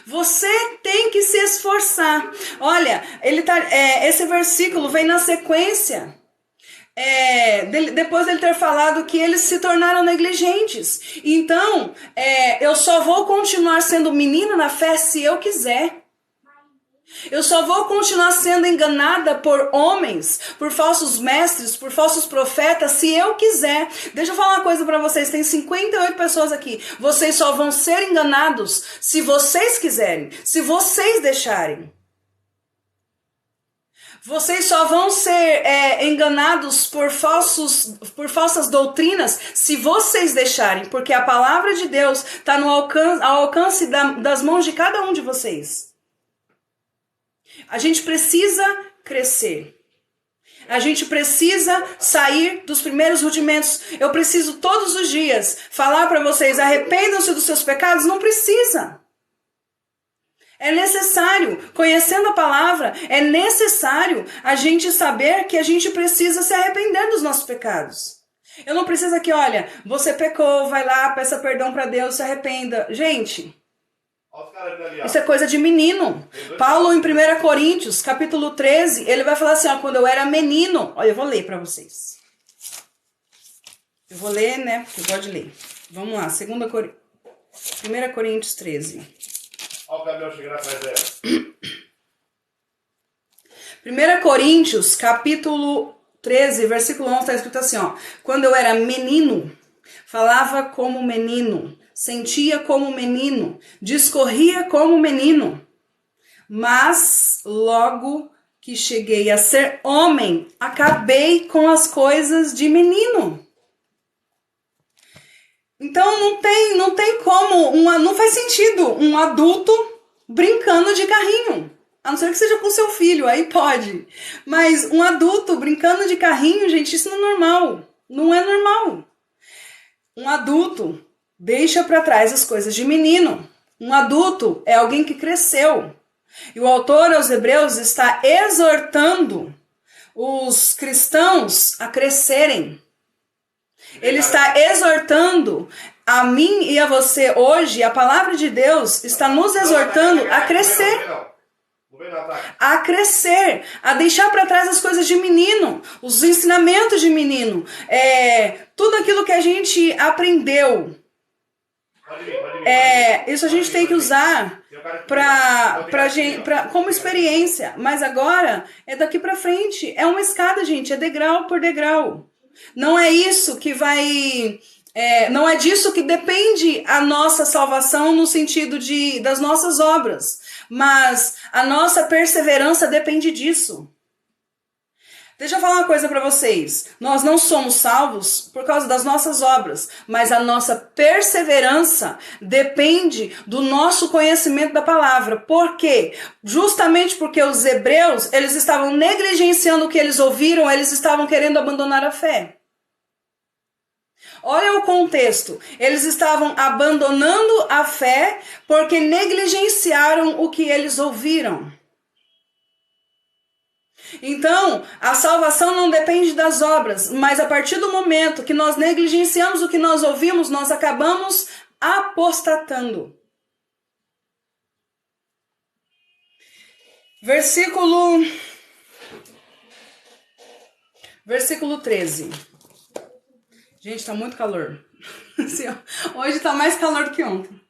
Você tem que se esforçar. Olha, esse versículo vem na sequência. Depois dele ter falado que eles se tornaram negligentes. Então, eu só vou continuar sendo menino na fé se eu quiser. Eu só vou continuar sendo enganada por homens, por falsos mestres, por falsos profetas, se eu quiser. Deixa eu falar uma coisa para vocês, tem 58 pessoas aqui. Vocês só vão ser enganados se vocês quiserem, se vocês deixarem. Vocês só vão ser enganados por falsas doutrinas se vocês deixarem, porque a palavra de Deus está ao alcance das mãos de cada um de vocês. A gente precisa crescer. A gente precisa sair dos primeiros rudimentos. Eu preciso todos os dias falar para vocês, arrependam-se dos seus pecados? Não precisa. É necessário, conhecendo a palavra, é necessário a gente saber que a gente precisa se arrepender dos nossos pecados. Eu não preciso aqui, olha, você pecou, vai lá, peça perdão para Deus, se arrependa. Gente... Isso é coisa de menino. Paulo em 1 Coríntios, capítulo 13, ele vai falar assim, ó, quando eu era menino, olha, eu vou ler para vocês. Eu vou ler, né, porque eu gosto de ler. Vamos lá, 1 Coríntios 13. Olha o Gabriel chegando atrás dela. 1 Coríntios, capítulo 13, versículo 11, está escrito assim, ó. Quando eu era menino, falava como menino, sentia como menino, discorria como menino. Mas logo que cheguei a ser homem, acabei com as coisas de menino. Então não tem como, não faz sentido um adulto brincando de carrinho. A não ser que seja com seu filho, aí pode. Mas um adulto brincando de carrinho, gente, isso não é normal. Não é normal. Um adulto deixa para trás as coisas de menino. Um adulto é alguém que cresceu. E o autor aos Hebreus está exortando os cristãos a crescerem. Ele está exortando a mim e a você hoje, a palavra de Deus está nos exortando a crescer. A crescer, a deixar para trás as coisas de menino, os ensinamentos de menino, tudo aquilo que a gente aprendeu. Isso a gente tem que usar como experiência, mas agora é daqui para frente, é uma escada, gente, é degrau por degrau. Não é isso que vai, não é disso que depende a nossa salvação no sentido das nossas obras, mas a nossa perseverança depende disso. Deixa eu falar uma coisa para vocês. Nós não somos salvos por causa das nossas obras, mas a nossa perseverança depende do nosso conhecimento da palavra. Por quê? Justamente porque os hebreus, eles estavam negligenciando o que eles ouviram, eles estavam querendo abandonar a fé. Olha o contexto. Eles estavam abandonando a fé porque negligenciaram o que eles ouviram. Então, a salvação não depende das obras, mas a partir do momento que nós negligenciamos o que nós ouvimos, nós acabamos apostatando. Versículo 13. Gente, tá muito calor. Hoje tá mais calor do que ontem.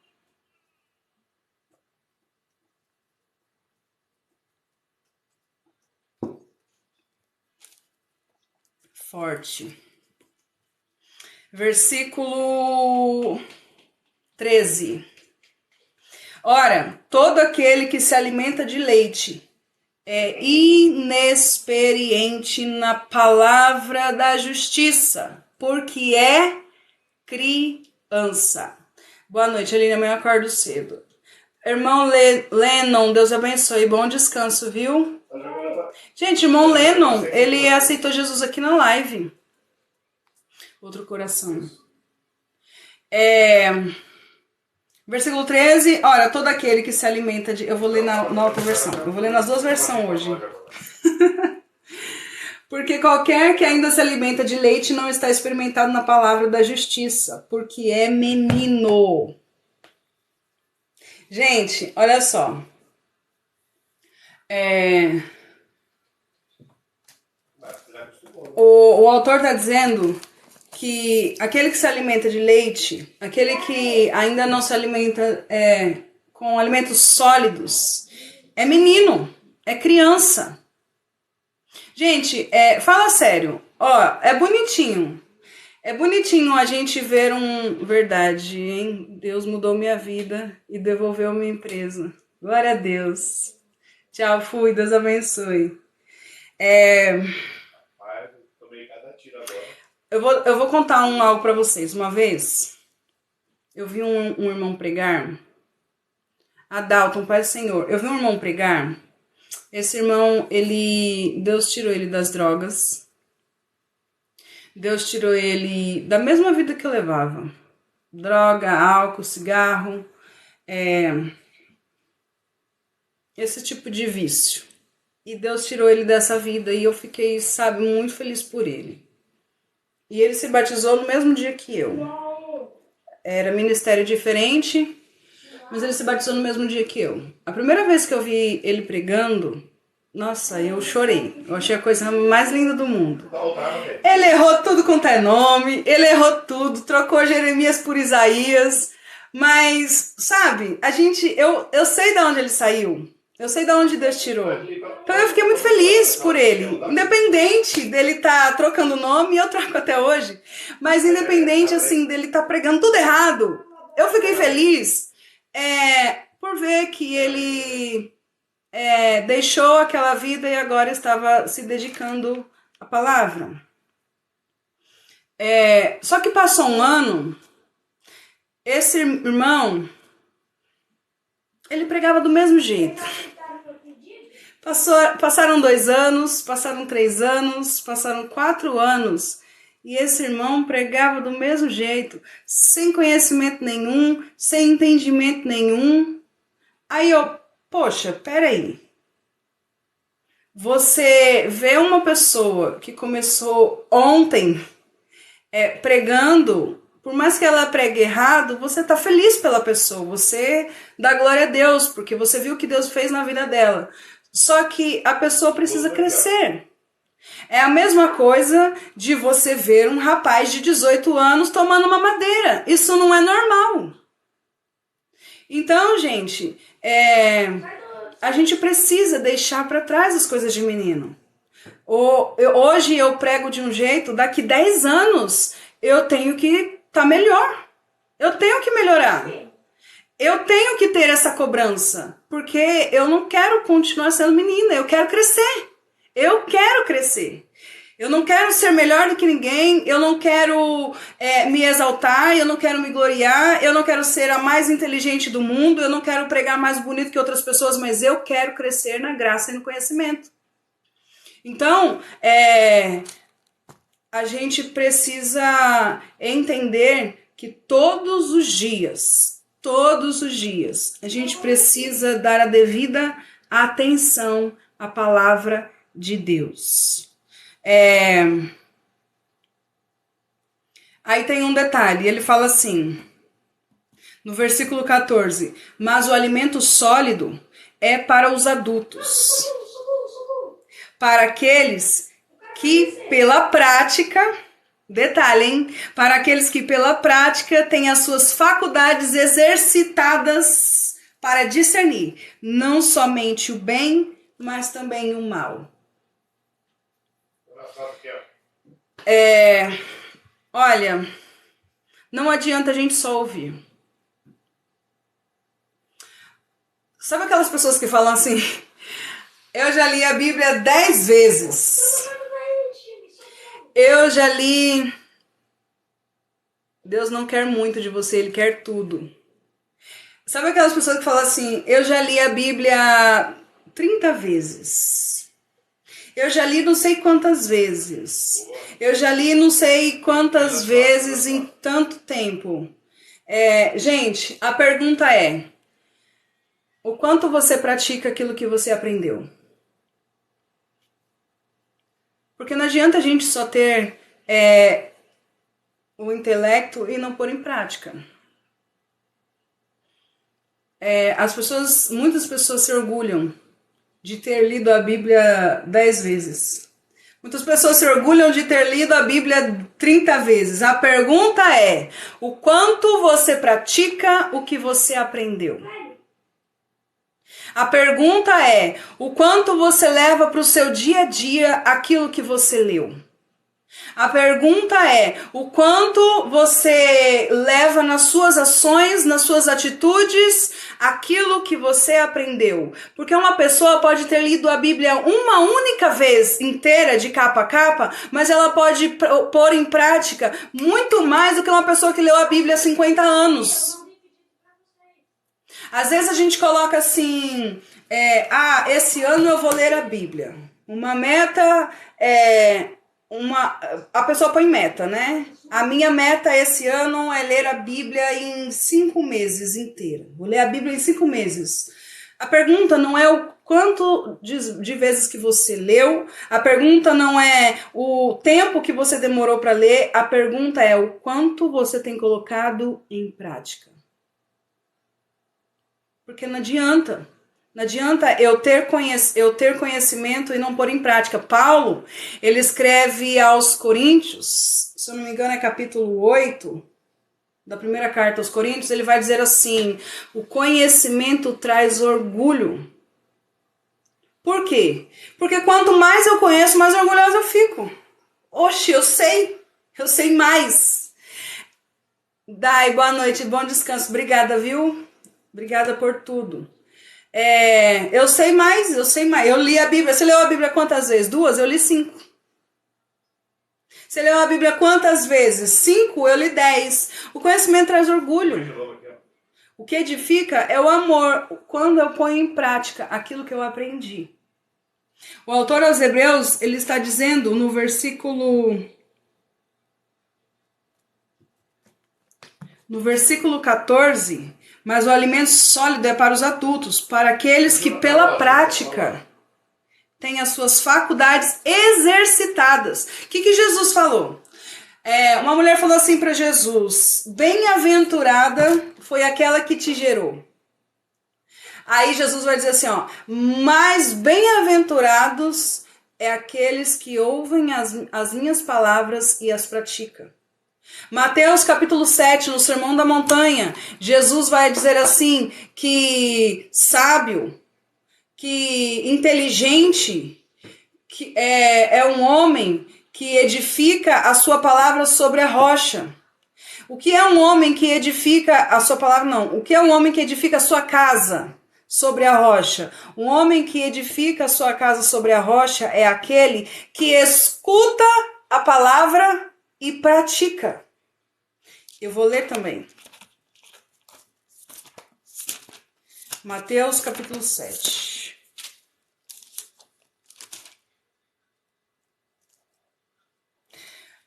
Forte. Versículo 13. Ora, todo aquele que se alimenta de leite é inexperiente na palavra da justiça, porque é criança. Boa noite, Aline, amanhã eu acordo cedo. Irmão Lennon, Deus abençoe, bom descanso, viu? Gente, irmão Lennon, ele aceitou Jesus aqui na live. Outro coração. Versículo 13. Ora, todo aquele que se alimenta de... Eu vou ler na outra versão. Eu vou ler nas duas versões hoje. Porque qualquer que ainda se alimenta de leite não está experimentado na palavra da justiça, porque é menino. Gente, olha só. O autor está dizendo que aquele que se alimenta de leite, aquele que ainda não se alimenta com alimentos sólidos, é menino, é criança. Gente, fala sério, ó, é bonitinho a gente ver verdade, hein? Deus mudou minha vida e devolveu minha empresa. Glória a Deus. Tchau, fui, Deus abençoe. Eu vou contar algo para vocês. Uma vez, eu vi um irmão pregar, Adalton, Pai do Senhor. Eu vi um irmão pregar. Esse irmão, Deus tirou ele das drogas. Deus tirou ele da mesma vida que eu levava. Droga, álcool, cigarro, esse tipo de vício. E Deus tirou ele dessa vida e eu fiquei, sabe, muito feliz por ele. E ele se batizou no mesmo dia que eu. Era ministério diferente, mas ele se batizou no mesmo dia que eu. A primeira vez que eu vi ele pregando, nossa, eu chorei. Eu achei a coisa mais linda do mundo. Ele errou tudo quanto é nome, ele errou tudo, trocou Jeremias por Isaías, Mas, sabe, eu sei de onde ele saiu. Eu sei de onde Deus tirou. Então eu fiquei muito feliz por ele. Independente dele estar trocando nome, eu troco até hoje. Mas independente, assim, dele estar pregando tudo errado, eu fiquei feliz por ver que ele deixou aquela vida e agora estava se dedicando à palavra. Só que passou um ano, esse irmão, ele pregava do mesmo jeito. Passaram 2 anos, passaram 3 anos, passaram 4 anos, e esse irmão pregava do mesmo jeito, sem conhecimento nenhum, sem entendimento nenhum. Aí poxa, peraí. Você vê uma pessoa que começou ontem pregando, por mais que ela pregue errado, você está feliz pela pessoa, você dá glória a Deus, porque você viu o que Deus fez na vida dela. Só que a pessoa precisa crescer. É a mesma coisa de você ver um rapaz de 18 anos tomando uma madeira. Isso não é normal. Então, gente, a gente precisa deixar para trás as coisas de menino. Hoje eu prego de um jeito, daqui 10 anos eu tenho que estar melhor. Eu tenho que melhorar. Eu tenho que ter essa cobrança, porque eu não quero continuar sendo menina, eu quero crescer. Eu quero crescer. Eu não quero ser melhor do que ninguém, eu não quero me exaltar, eu não quero me gloriar, eu não quero ser a mais inteligente do mundo, eu não quero pregar mais bonito que outras pessoas, mas eu quero crescer na graça e no conhecimento. Então, a gente precisa entender que todos os dias, a gente precisa dar a devida atenção à palavra de Deus. Aí tem um detalhe, ele fala assim, no versículo 14, mas o alimento sólido é para os adultos, para aqueles que pela prática, detalhe, hein? Para aqueles que pela prática têm as suas faculdades exercitadas para discernir não somente o bem, mas também o mal. Olha, não adianta a gente só ouvir. Sabe aquelas pessoas que falam assim, eu já li a Bíblia 10 vezes. Eu já li. Deus não quer muito de você, Ele quer tudo. Sabe aquelas pessoas que falam assim, eu já li a Bíblia 30 vezes. Eu já li não sei quantas vezes. Eu já li não sei quantas vezes em tanto tempo. Gente, a pergunta é, o quanto você pratica aquilo que você aprendeu? Porque não adianta a gente só ter o intelecto e não pôr em prática. Muitas pessoas se orgulham de ter lido a Bíblia 10 vezes. Muitas pessoas se orgulham de ter lido a Bíblia 30 vezes. A pergunta é, o quanto você pratica o que você aprendeu? A pergunta é, o quanto você leva para o seu dia a dia aquilo que você leu? A pergunta é, o quanto você leva nas suas ações, nas suas atitudes, aquilo que você aprendeu? Porque uma pessoa pode ter lido a Bíblia uma única vez inteira, de capa a capa, mas ela pode pôr em prática muito mais do que uma pessoa que leu a Bíblia há 50 anos. Às vezes a gente coloca assim, esse ano eu vou ler a Bíblia. Uma meta a pessoa põe meta, né? A minha meta esse ano é ler a Bíblia em 5 meses inteira. Vou ler a Bíblia em 5 meses. A pergunta não é o quanto de vezes que você leu, a pergunta não é o tempo que você demorou para ler, a pergunta é o quanto você tem colocado em prática. Porque não adianta eu ter conhecimento e não pôr em prática. Paulo, ele escreve aos Coríntios, se eu não me engano é capítulo 8, da primeira carta aos Coríntios, ele vai dizer assim: o conhecimento traz orgulho. Por quê? Porque quanto mais eu conheço, mais orgulhosa eu fico. Oxe, eu sei mais. Dai, boa noite, bom descanso. Obrigada, viu? Obrigada por tudo. Eu sei mais. Eu li a Bíblia. Você leu a Bíblia quantas vezes? 2? Eu li 5. Você leu a Bíblia quantas vezes? 5, eu li 10. O conhecimento traz orgulho. O que edifica é o amor, quando eu ponho em prática aquilo que eu aprendi. O autor aos Hebreus, ele está dizendo no versículo 14, mas o alimento sólido é para os adultos, para aqueles que pela prática têm as suas faculdades exercitadas. O que Jesus falou? Uma mulher falou assim para Jesus: bem-aventurada foi aquela que te gerou. Aí Jesus vai dizer assim, mas bem-aventurados é aqueles que ouvem as minhas palavras e as praticam. Mateus capítulo 7, no Sermão da Montanha, Jesus vai dizer assim, que sábio, que inteligente, que é um homem que edifica a sua palavra sobre a rocha. O que é um homem que edifica a sua palavra? Não. O que é um homem que edifica a sua casa sobre a rocha? Um homem que edifica a sua casa sobre a rocha é aquele que escuta a palavra e pratica. Eu vou ler também. Mateus capítulo 7.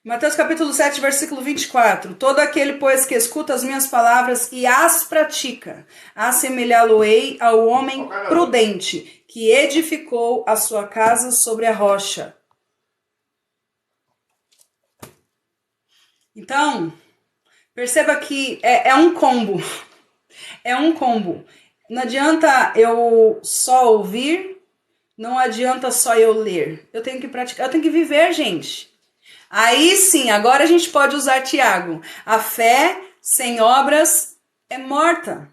Mateus capítulo 7, versículo 24. Todo aquele, pois, que escuta as minhas palavras e as pratica, assemelhá-lo-ei ao homem prudente, que edificou a sua casa sobre a rocha. Então, perceba que é um combo. É um combo. Não adianta eu só ouvir, não adianta só eu ler. Eu tenho que praticar, eu tenho que viver, gente. Aí sim, agora a gente pode usar Tiago. A fé sem obras é morta.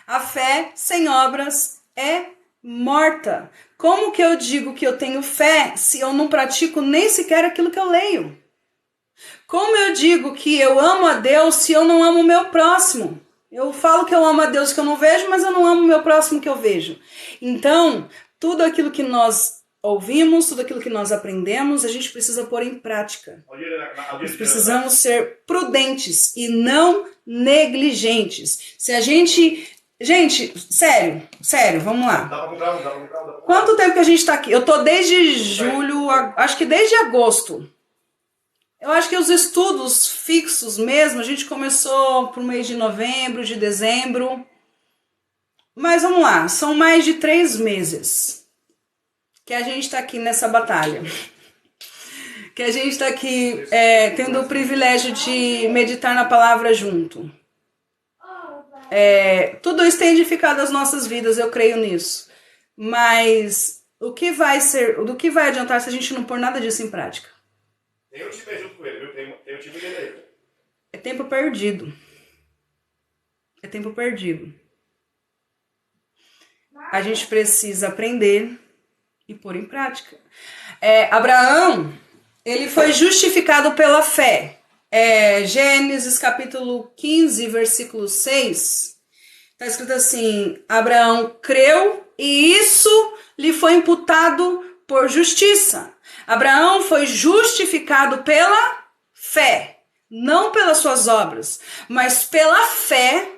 A fé sem obras é morta. Como que eu digo que eu tenho fé se eu não pratico nem sequer aquilo que eu leio? Como eu digo que eu amo a Deus se eu não amo o meu próximo? Eu falo que eu amo a Deus que eu não vejo, mas eu não amo o meu próximo que eu vejo. Então, tudo aquilo que nós ouvimos, tudo aquilo que nós aprendemos, a gente precisa pôr em prática. Nós precisamos ser prudentes e não negligentes. Se a gente... Gente, sério, vamos lá. Quanto tempo que a gente tá aqui? Eu tô desde julho, acho que desde agosto. Eu acho que os estudos fixos mesmo, a gente começou pro mês de novembro, de dezembro. Mas vamos lá, são mais de 3 meses que a gente está aqui nessa batalha. Que a gente está aqui tendo o privilégio de meditar na palavra junto. Tudo isso tem edificado as nossas vidas, eu creio nisso. Mas do que vai adiantar se a gente não pôr nada disso em prática? Tem um time junto com ele, viu? Tem um time dele aí. É tempo perdido. É tempo perdido. A gente precisa aprender e pôr em prática. Abraão, ele foi justificado pela fé. Gênesis capítulo 15, versículo 6, está escrito assim: Abraão creu e isso lhe foi imputado por justiça. Abraão foi justificado pela fé, não pelas suas obras, mas pela fé.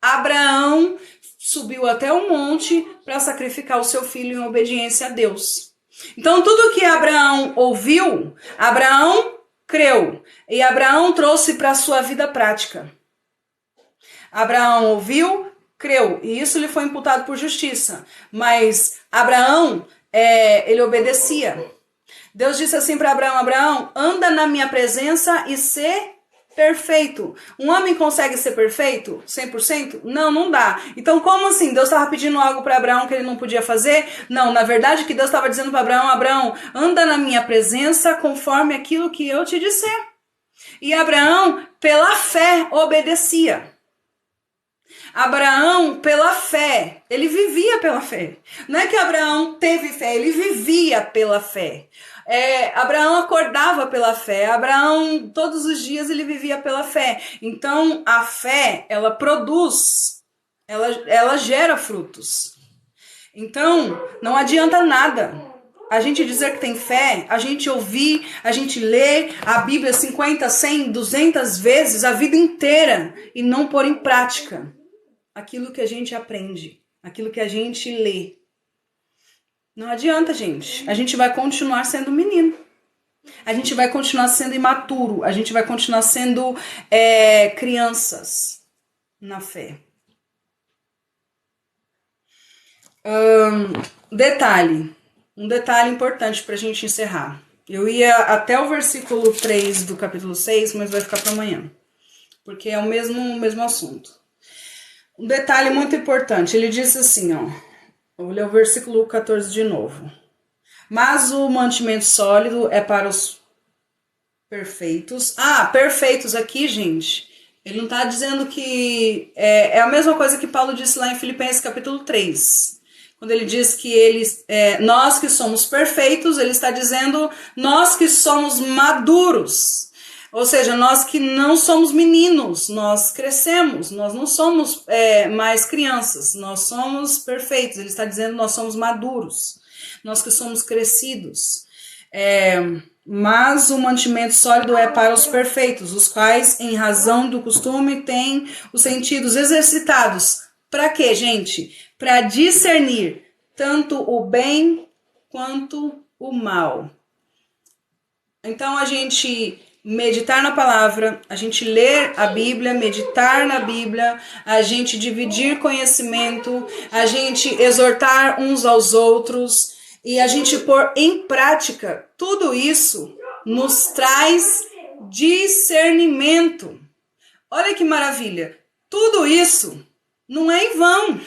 Abraão subiu até o monte para sacrificar o seu filho em obediência a Deus. Então, tudo que Abraão ouviu, Abraão creu. E Abraão trouxe para a sua vida prática. Abraão ouviu, creu. E isso lhe foi imputado por justiça. Mas Abraão, ele obedecia. Deus disse assim para Abraão: Abraão, anda na minha presença e ser perfeito. Um homem consegue ser perfeito 100%? Não, não dá. Então, como assim? Deus estava pedindo algo para Abraão que ele não podia fazer? Não, na verdade, o que Deus estava dizendo para Abraão: Abraão, anda na minha presença conforme aquilo que eu te disser. E Abraão, pela fé, obedecia. Abraão, pela fé, ele vivia pela fé. Não é que Abraão teve fé, ele vivia pela fé. Abraão acordava pela fé. Abraão, todos os dias, ele vivia pela fé. Então, a fé, ela produz, ela gera frutos. Então, não adianta nada a gente dizer que tem fé, a gente ouvir, a gente ler a Bíblia 50, 100, 200 vezes a vida inteira e não pôr em prática aquilo que a gente aprende, aquilo que a gente lê. Não adianta, gente. A gente vai continuar sendo menino. A gente vai continuar sendo imaturo. A gente vai continuar sendo crianças na fé. Um detalhe importante para a gente encerrar. Eu ia até o versículo 3 do capítulo 6, mas vai ficar para amanhã. Porque é o mesmo assunto. Um detalhe muito importante. Ele diz assim, ó. Eu vou ler o versículo 14 de novo. Mas o mantimento sólido é para os perfeitos. Perfeitos aqui, gente. Ele não está dizendo que... É a mesma coisa que Paulo disse lá em Filipenses capítulo 3. Quando ele diz que nós que somos perfeitos, ele está dizendo nós que somos maduros. Ou seja, nós que não somos meninos, nós crescemos, nós não somos mais crianças, nós somos perfeitos. Ele está dizendo nós somos maduros, nós que somos crescidos. Mas o mantimento sólido é para os perfeitos, os quais, em razão do costume, têm os sentidos exercitados. Para quê, gente? Para discernir tanto o bem quanto o mal. Então, a gente meditar na palavra, a gente ler a Bíblia, meditar na Bíblia, a gente dividir conhecimento, a gente exortar uns aos outros e a gente pôr em prática, tudo isso nos traz discernimento. Olha que maravilha! Tudo isso não é em vão.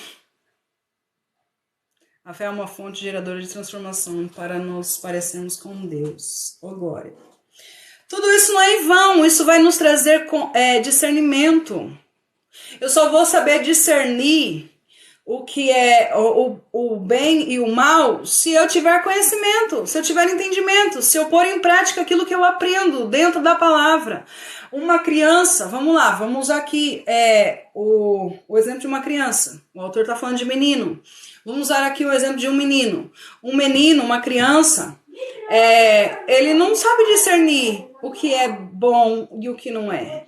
A fé é uma fonte geradora de transformação para nos parecermos com Deus. Ô glória! Tudo isso não é em vão, isso vai nos trazer discernimento. Eu só vou saber discernir o que é o bem e o mal se eu tiver conhecimento, se eu tiver entendimento, se eu pôr em prática aquilo que eu aprendo dentro da palavra. Uma criança, vamos lá, vamos usar aqui o exemplo de uma criança. O autor está falando de menino. Vamos usar aqui o exemplo de um menino. Um menino, uma criança, ele não sabe discernir o que é bom e o que não é.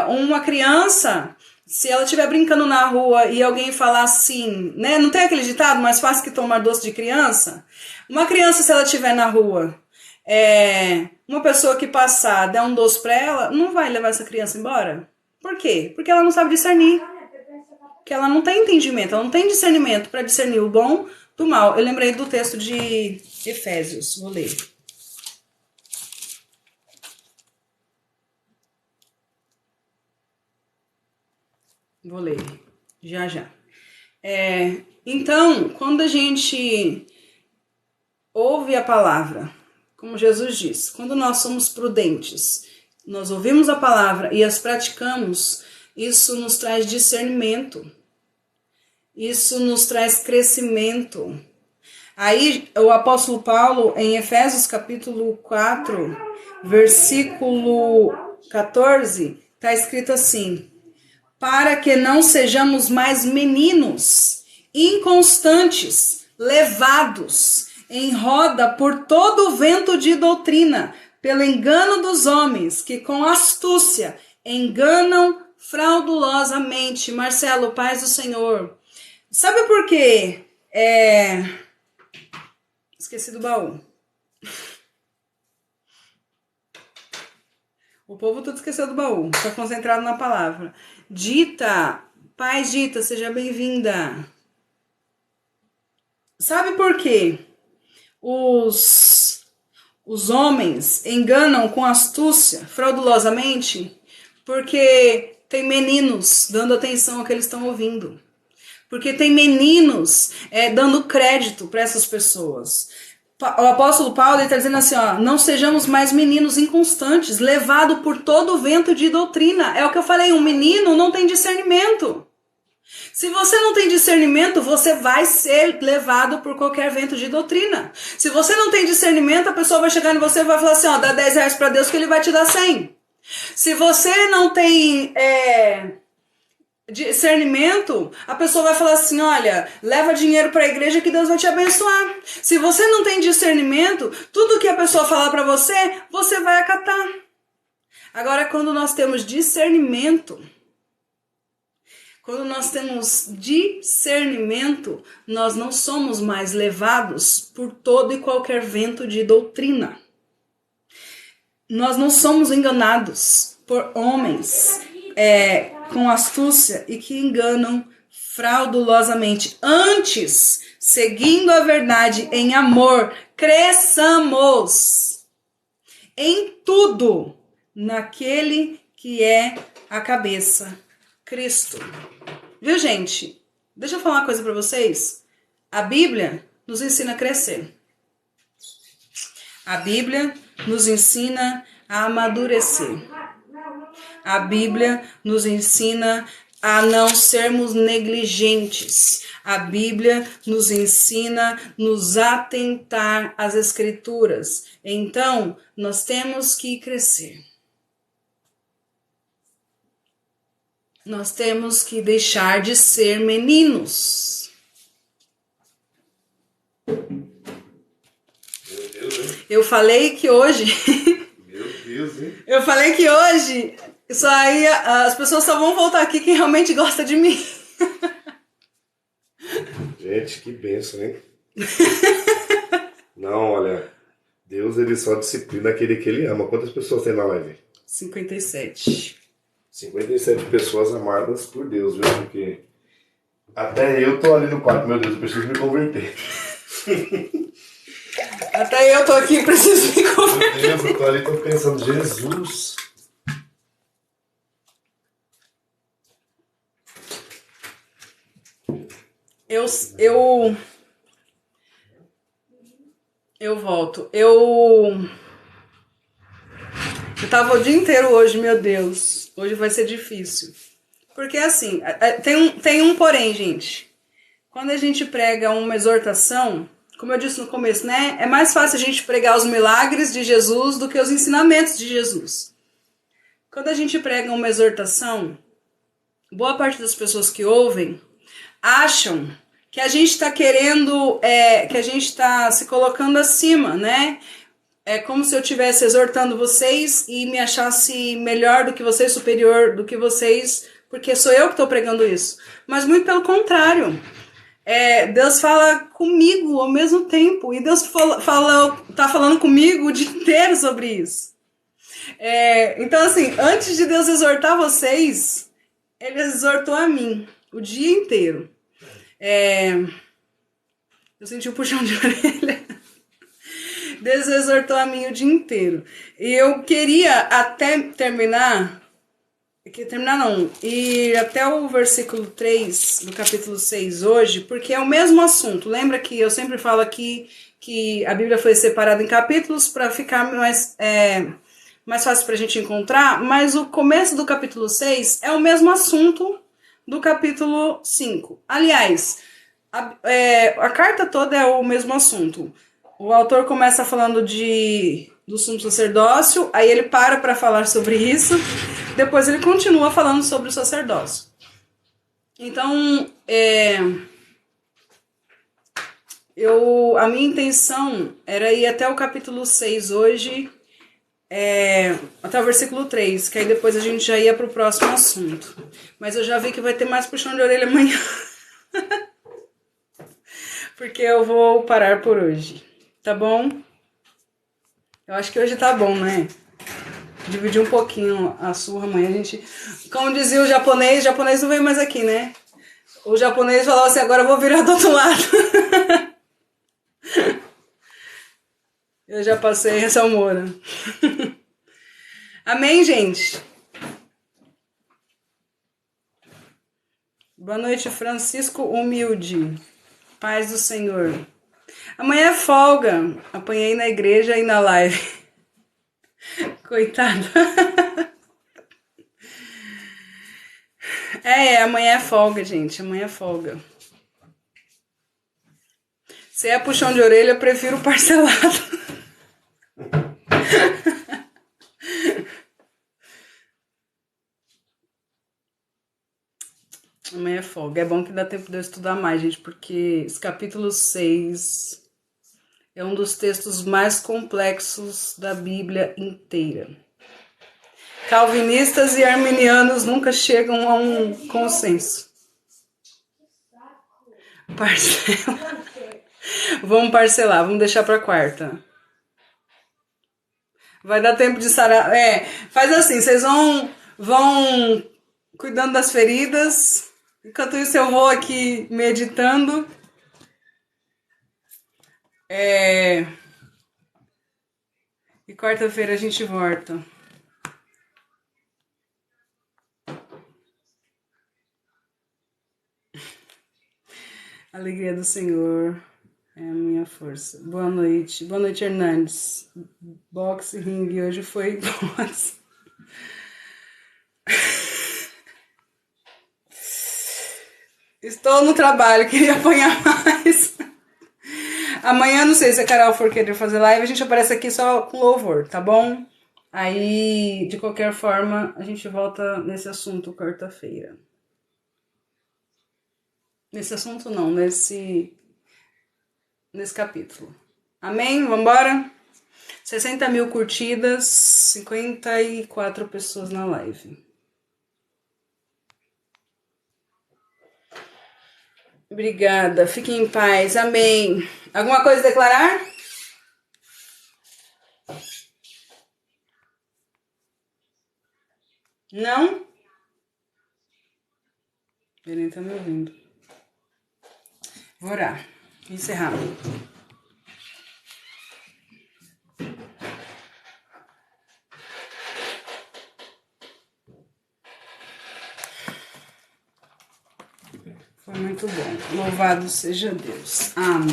Uma criança, se ela estiver brincando na rua e alguém falar assim, né? Não tem aquele ditado, mais fácil que tomar doce de criança? Uma criança, se ela estiver na rua, uma pessoa que passar, der um doce para ela, não vai levar essa criança embora? Por quê? Porque ela não sabe discernir. Porque ela não tem entendimento, ela não tem discernimento para discernir o bom do mal. Eu lembrei do texto de Efésios, vou ler. Vou ler, já. Então, quando a gente ouve a palavra, como Jesus diz, quando nós somos prudentes, nós ouvimos a palavra e as praticamos, isso nos traz discernimento, isso nos traz crescimento. Aí o apóstolo Paulo, em Efésios capítulo 4, versículo 14, está escrito assim: para que não sejamos mais meninos, inconstantes, levados em roda por todo o vento de doutrina, pelo engano dos homens, que com astúcia enganam fraudulosamente. Marcelo, paz do Senhor. Sabe por quê? Esqueci do baú. O povo tudo esqueceu do baú. Está concentrado na palavra. Dita, paz Dita, seja bem-vinda. Sabe por quê? Os homens enganam com astúcia, fraudulosamente, porque tem meninos dando atenção ao que eles estão ouvindo. Porque tem meninos dando crédito para essas pessoas. O apóstolo Paulo está dizendo assim, ó, não sejamos mais meninos inconstantes, levados por todo o vento de doutrina. É o que eu falei, um menino não tem discernimento. Se você não tem discernimento, você vai ser levado por qualquer vento de doutrina. Se você não tem discernimento, a pessoa vai chegar em você e vai falar assim, ó, dá 10 reais para Deus que ele vai te dar 100. Se você não tem discernimento, a pessoa vai falar assim, olha, leva dinheiro para a igreja que Deus vai te abençoar. Se você não tem discernimento, tudo que a pessoa falar para você, você vai acatar. Agora, quando nós temos discernimento, nós não somos mais levados por todo e qualquer vento de doutrina. Nós não somos enganados por homens com astúcia e que enganam fraudulosamente. Antes, seguindo a verdade em amor, cresçamos em tudo naquele que é a cabeça, Cristo. Viu, gente? Deixa eu falar uma coisa para vocês. A Bíblia nos ensina a crescer. A Bíblia nos ensina a amadurecer. A Bíblia nos ensina a não sermos negligentes. A Bíblia nos ensina a nos atentar às Escrituras. Então, nós temos que crescer. Nós temos que deixar de ser meninos. Meu Deus, hein? Eu falei que hoje... Meu Deus, hein? Eu falei que hoje, isso aí, as pessoas só vão voltar aqui quem realmente gosta de mim. Gente, que bênção, hein? Não, olha, Deus ele só disciplina aquele que ele ama. Quantas pessoas tem na live? 57. 57 pessoas amadas por Deus, viu? Porque até eu tô ali no quarto, meu Deus, eu preciso me converter. Até eu tô aqui, preciso me converter. Meu Deus, eu tô ali, tô pensando, Jesus. Eu volto. Eu tava o dia inteiro hoje, meu Deus. Hoje vai ser difícil. Porque assim, tem um porém, gente. Quando a gente prega uma exortação, como eu disse no começo, né? É mais fácil a gente pregar os milagres de Jesus do que os ensinamentos de Jesus. Quando a gente prega uma exortação, boa parte das pessoas que ouvem acham que a gente está querendo, que a gente está se colocando acima, né? É como se eu estivesse exortando vocês e me achasse melhor do que vocês, superior do que vocês, porque sou eu que estou pregando isso. Mas muito pelo contrário. Deus fala comigo ao mesmo tempo. E Deus tá falando comigo o dia inteiro sobre isso. Então, assim, antes de Deus exortar vocês, Ele exortou a mim o dia inteiro. Eu senti um puxão de orelha. Deus exortou a mim o dia inteiro. E eu queria até terminar... ir até o versículo 3 do capítulo 6 hoje, porque é o mesmo assunto. Lembra que eu sempre falo aqui que a Bíblia foi separada em capítulos para ficar mais fácil para a gente encontrar, mas o começo do capítulo 6 é o mesmo assunto do capítulo 5. Aliás, a carta toda é o mesmo assunto. O autor começa falando do sumo sacerdócio, aí ele para falar sobre isso, depois ele continua falando sobre o sacerdócio. Então, a minha intenção era ir até o capítulo 6 hoje, até o versículo 3, que aí depois a gente já ia para o próximo assunto. Mas eu já vi que vai ter mais puxão de orelha amanhã. Porque eu vou parar por hoje. Tá bom? Eu acho que hoje tá bom, né? Dividir um pouquinho a surra amanhã. A gente, como dizia o japonês não veio mais aqui, né? O japonês falava assim, agora eu vou virar do outro lado. Eu já passei essa humora. Amém, gente? Boa noite, Francisco Humilde. Paz do Senhor. Amanhã é folga. Apanhei na igreja e na live. Coitada. Amanhã é folga, gente. Amanhã é folga. Se é puxão de orelha, eu prefiro parcelado. Amanhã é folga. É bom que dá tempo de eu estudar mais, gente, porque esse capítulo 6 é um dos textos mais complexos da Bíblia inteira. Calvinistas e arminianos nunca chegam a um consenso. Parcela. Vamos parcelar, vamos deixar para quarta. Vai dar tempo de sarar. Faz assim, vocês vão cuidando das feridas. Enquanto isso eu vou aqui meditando. E quarta-feira a gente volta. A alegria do Senhor é a minha força. Boa noite. Boa noite, Hernandes. Boxe, ringue, hoje foi boxe. Estou no trabalho, queria apanhar mais. Amanhã, não sei se a Carol for querer fazer live, a gente aparece aqui só com louvor, tá bom? Aí, de qualquer forma, a gente volta nesse assunto quarta-feira. Nesse assunto não, nesse capítulo. Amém? Vambora? 60 mil curtidas, 54 pessoas na live. Obrigada, fiquem em paz, amém. Alguma coisa a declarar? Não? Ele nem tá me ouvindo. Vou orar, encerrar. Foi muito bom. Louvado seja Deus. Amém.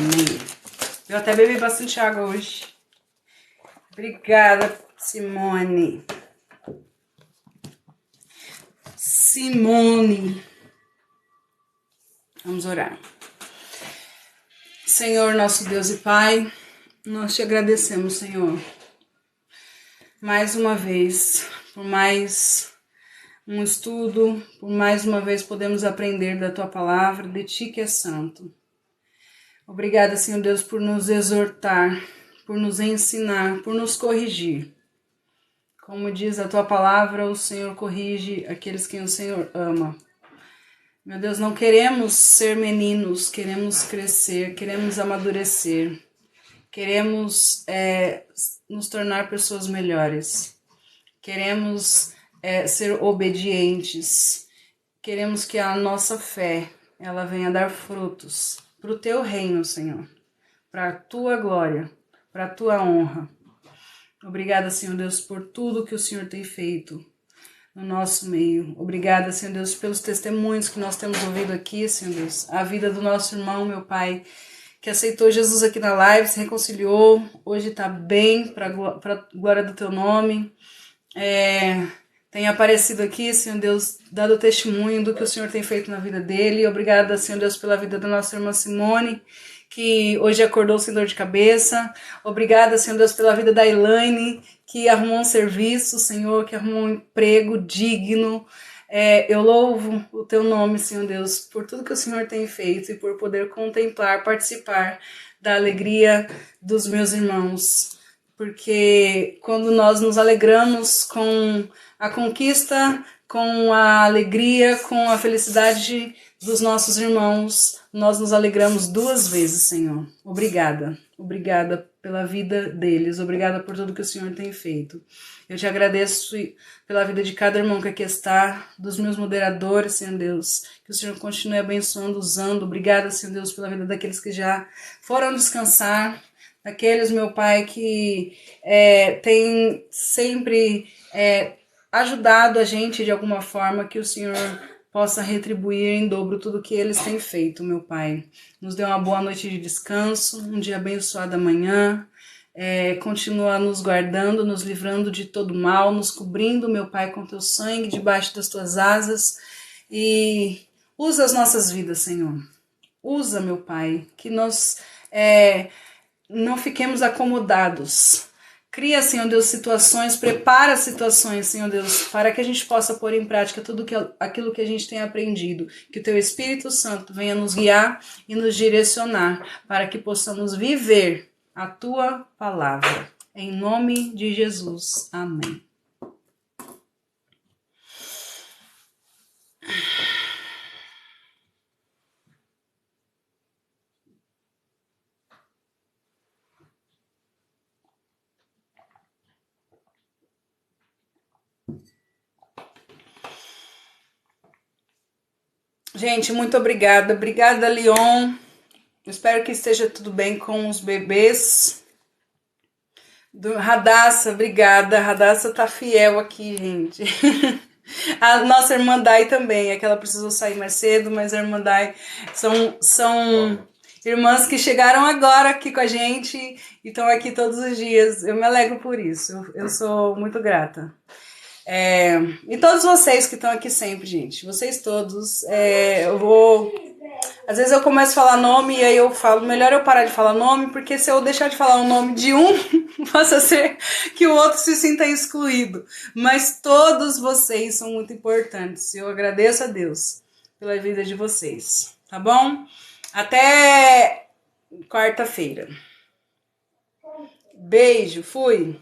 Eu até bebi bastante água hoje. Obrigada, Simone. Vamos orar. Senhor, nosso Deus e Pai, nós te agradecemos, Senhor, mais uma vez, por mais um estudo, por mais uma vez podemos aprender da Tua Palavra, de Ti que é santo. Obrigada, Senhor Deus, por nos exortar, por nos ensinar, por nos corrigir. Como diz a Tua Palavra, o Senhor corrige aqueles que o Senhor ama. Meu Deus, não queremos ser meninos, queremos crescer, queremos amadurecer, queremos nos tornar pessoas melhores, queremos ser obedientes, queremos que a nossa fé ela venha dar frutos para o Teu reino, Senhor, para a Tua glória, para a Tua honra. Obrigada, Senhor Deus, por tudo que o Senhor tem feito no nosso meio. Obrigada, Senhor Deus, pelos testemunhos que nós temos ouvido aqui, Senhor Deus. A vida do nosso irmão, meu Pai, que aceitou Jesus aqui na live, se reconciliou, hoje está bem, para a glória do Teu nome. Tem aparecido aqui, Senhor Deus, dado testemunho do que o Senhor tem feito na vida dele. Obrigada, Senhor Deus, pela vida da nossa irmã Simone, que hoje acordou sem dor de cabeça. Obrigada, Senhor Deus, pela vida da Elaine, que arrumou um serviço, Senhor, que arrumou um emprego digno. Eu louvo o Teu nome, Senhor Deus, por tudo que o Senhor tem feito e por poder contemplar, participar da alegria dos meus irmãos. Porque quando nós nos alegramos com a conquista, com a alegria, com a felicidade dos nossos irmãos, nós nos alegramos duas vezes, Senhor. Obrigada. Obrigada pela vida deles. Obrigada por tudo que o Senhor tem feito. Eu te agradeço pela vida de cada irmão que aqui está, dos meus moderadores, Senhor Deus. Que o Senhor continue abençoando, usando. Obrigada, Senhor Deus, pela vida daqueles que já foram descansar. Daqueles, meu Pai, que tem sempre ajudado a gente de alguma forma, que o Senhor possa retribuir em dobro tudo que eles têm feito, meu Pai. Nos dê uma boa noite de descanso, um dia abençoado amanhã. Continua nos guardando, nos livrando de todo mal, nos cobrindo, meu Pai, com teu sangue, debaixo das tuas asas. E usa as nossas vidas, Senhor. Usa, meu Pai, que nós não fiquemos acomodados. Cria, Senhor Deus, situações, prepara situações, Senhor Deus, para que a gente possa pôr em prática tudo aquilo que a gente tem aprendido. Que o Teu Espírito Santo venha nos guiar e nos direcionar para que possamos viver a Tua palavra. Em nome de Jesus. Amém. Gente, muito obrigada. Obrigada, Leon. Espero que esteja tudo bem com os bebês. Radassa, obrigada. Radassa tá fiel aqui, gente. A nossa irmã Dai também, é que ela precisou sair mais cedo, mas a irmã Dai são irmãs que chegaram agora aqui com a gente e estão aqui todos os dias. Eu me alegro por isso. Eu sou muito grata. E todos vocês que estão aqui sempre, gente, vocês todos, às vezes eu começo a falar nome e aí eu falo, melhor eu parar de falar nome, porque se eu deixar de falar o nome de um, possa ser que o outro se sinta excluído, mas todos vocês são muito importantes, eu agradeço a Deus pela vida de vocês, tá bom? Até quarta-feira. Beijo, fui!